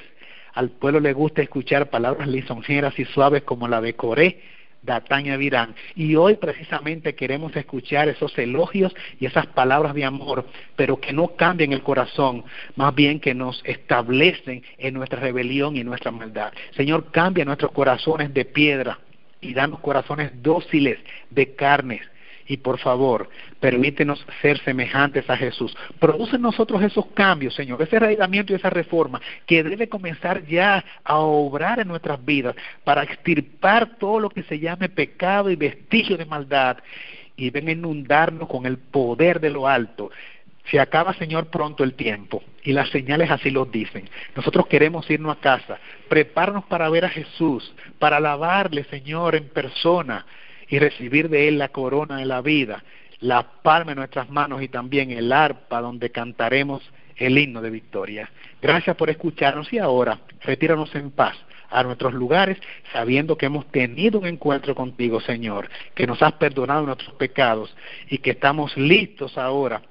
Al pueblo le gusta escuchar palabras lisonjeras y suaves como la de Coré, Datán y Abirán. Y hoy precisamente queremos escuchar esos elogios y esas palabras de amor, pero que no cambien el corazón, más bien que nos establecen en nuestra rebelión y nuestra maldad. Señor, cambia nuestros corazones de piedra y danos corazones dóciles de carnes. Y por favor, permítenos ser semejantes a Jesús. Produce en nosotros esos cambios, Señor, ese arraigamiento y esa reforma que debe comenzar ya a obrar en nuestras vidas para extirpar todo lo que se llame pecado y vestigio de maldad, y ven a inundarnos con el poder de lo alto. Se acaba, Señor, pronto el tiempo, y las señales así lo dicen. Nosotros queremos irnos a casa, prepararnos para ver a Jesús, para alabarle, Señor, en persona, y recibir de Él la corona de la vida, la palma en nuestras manos y también el arpa donde cantaremos el himno de victoria. Gracias por escucharnos, y ahora retíranos en paz a nuestros lugares, sabiendo que hemos tenido un encuentro contigo, Señor, que nos has perdonado nuestros pecados y que estamos listos ahora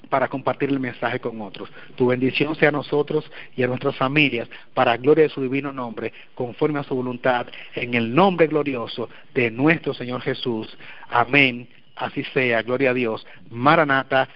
para compartir el mensaje con otros. Tu bendición sea a nosotros y a nuestras familias, para gloria de su divino nombre, conforme a su voluntad, en el nombre glorioso de nuestro Señor Jesús. Amén. Así sea. Gloria a Dios. Maranata.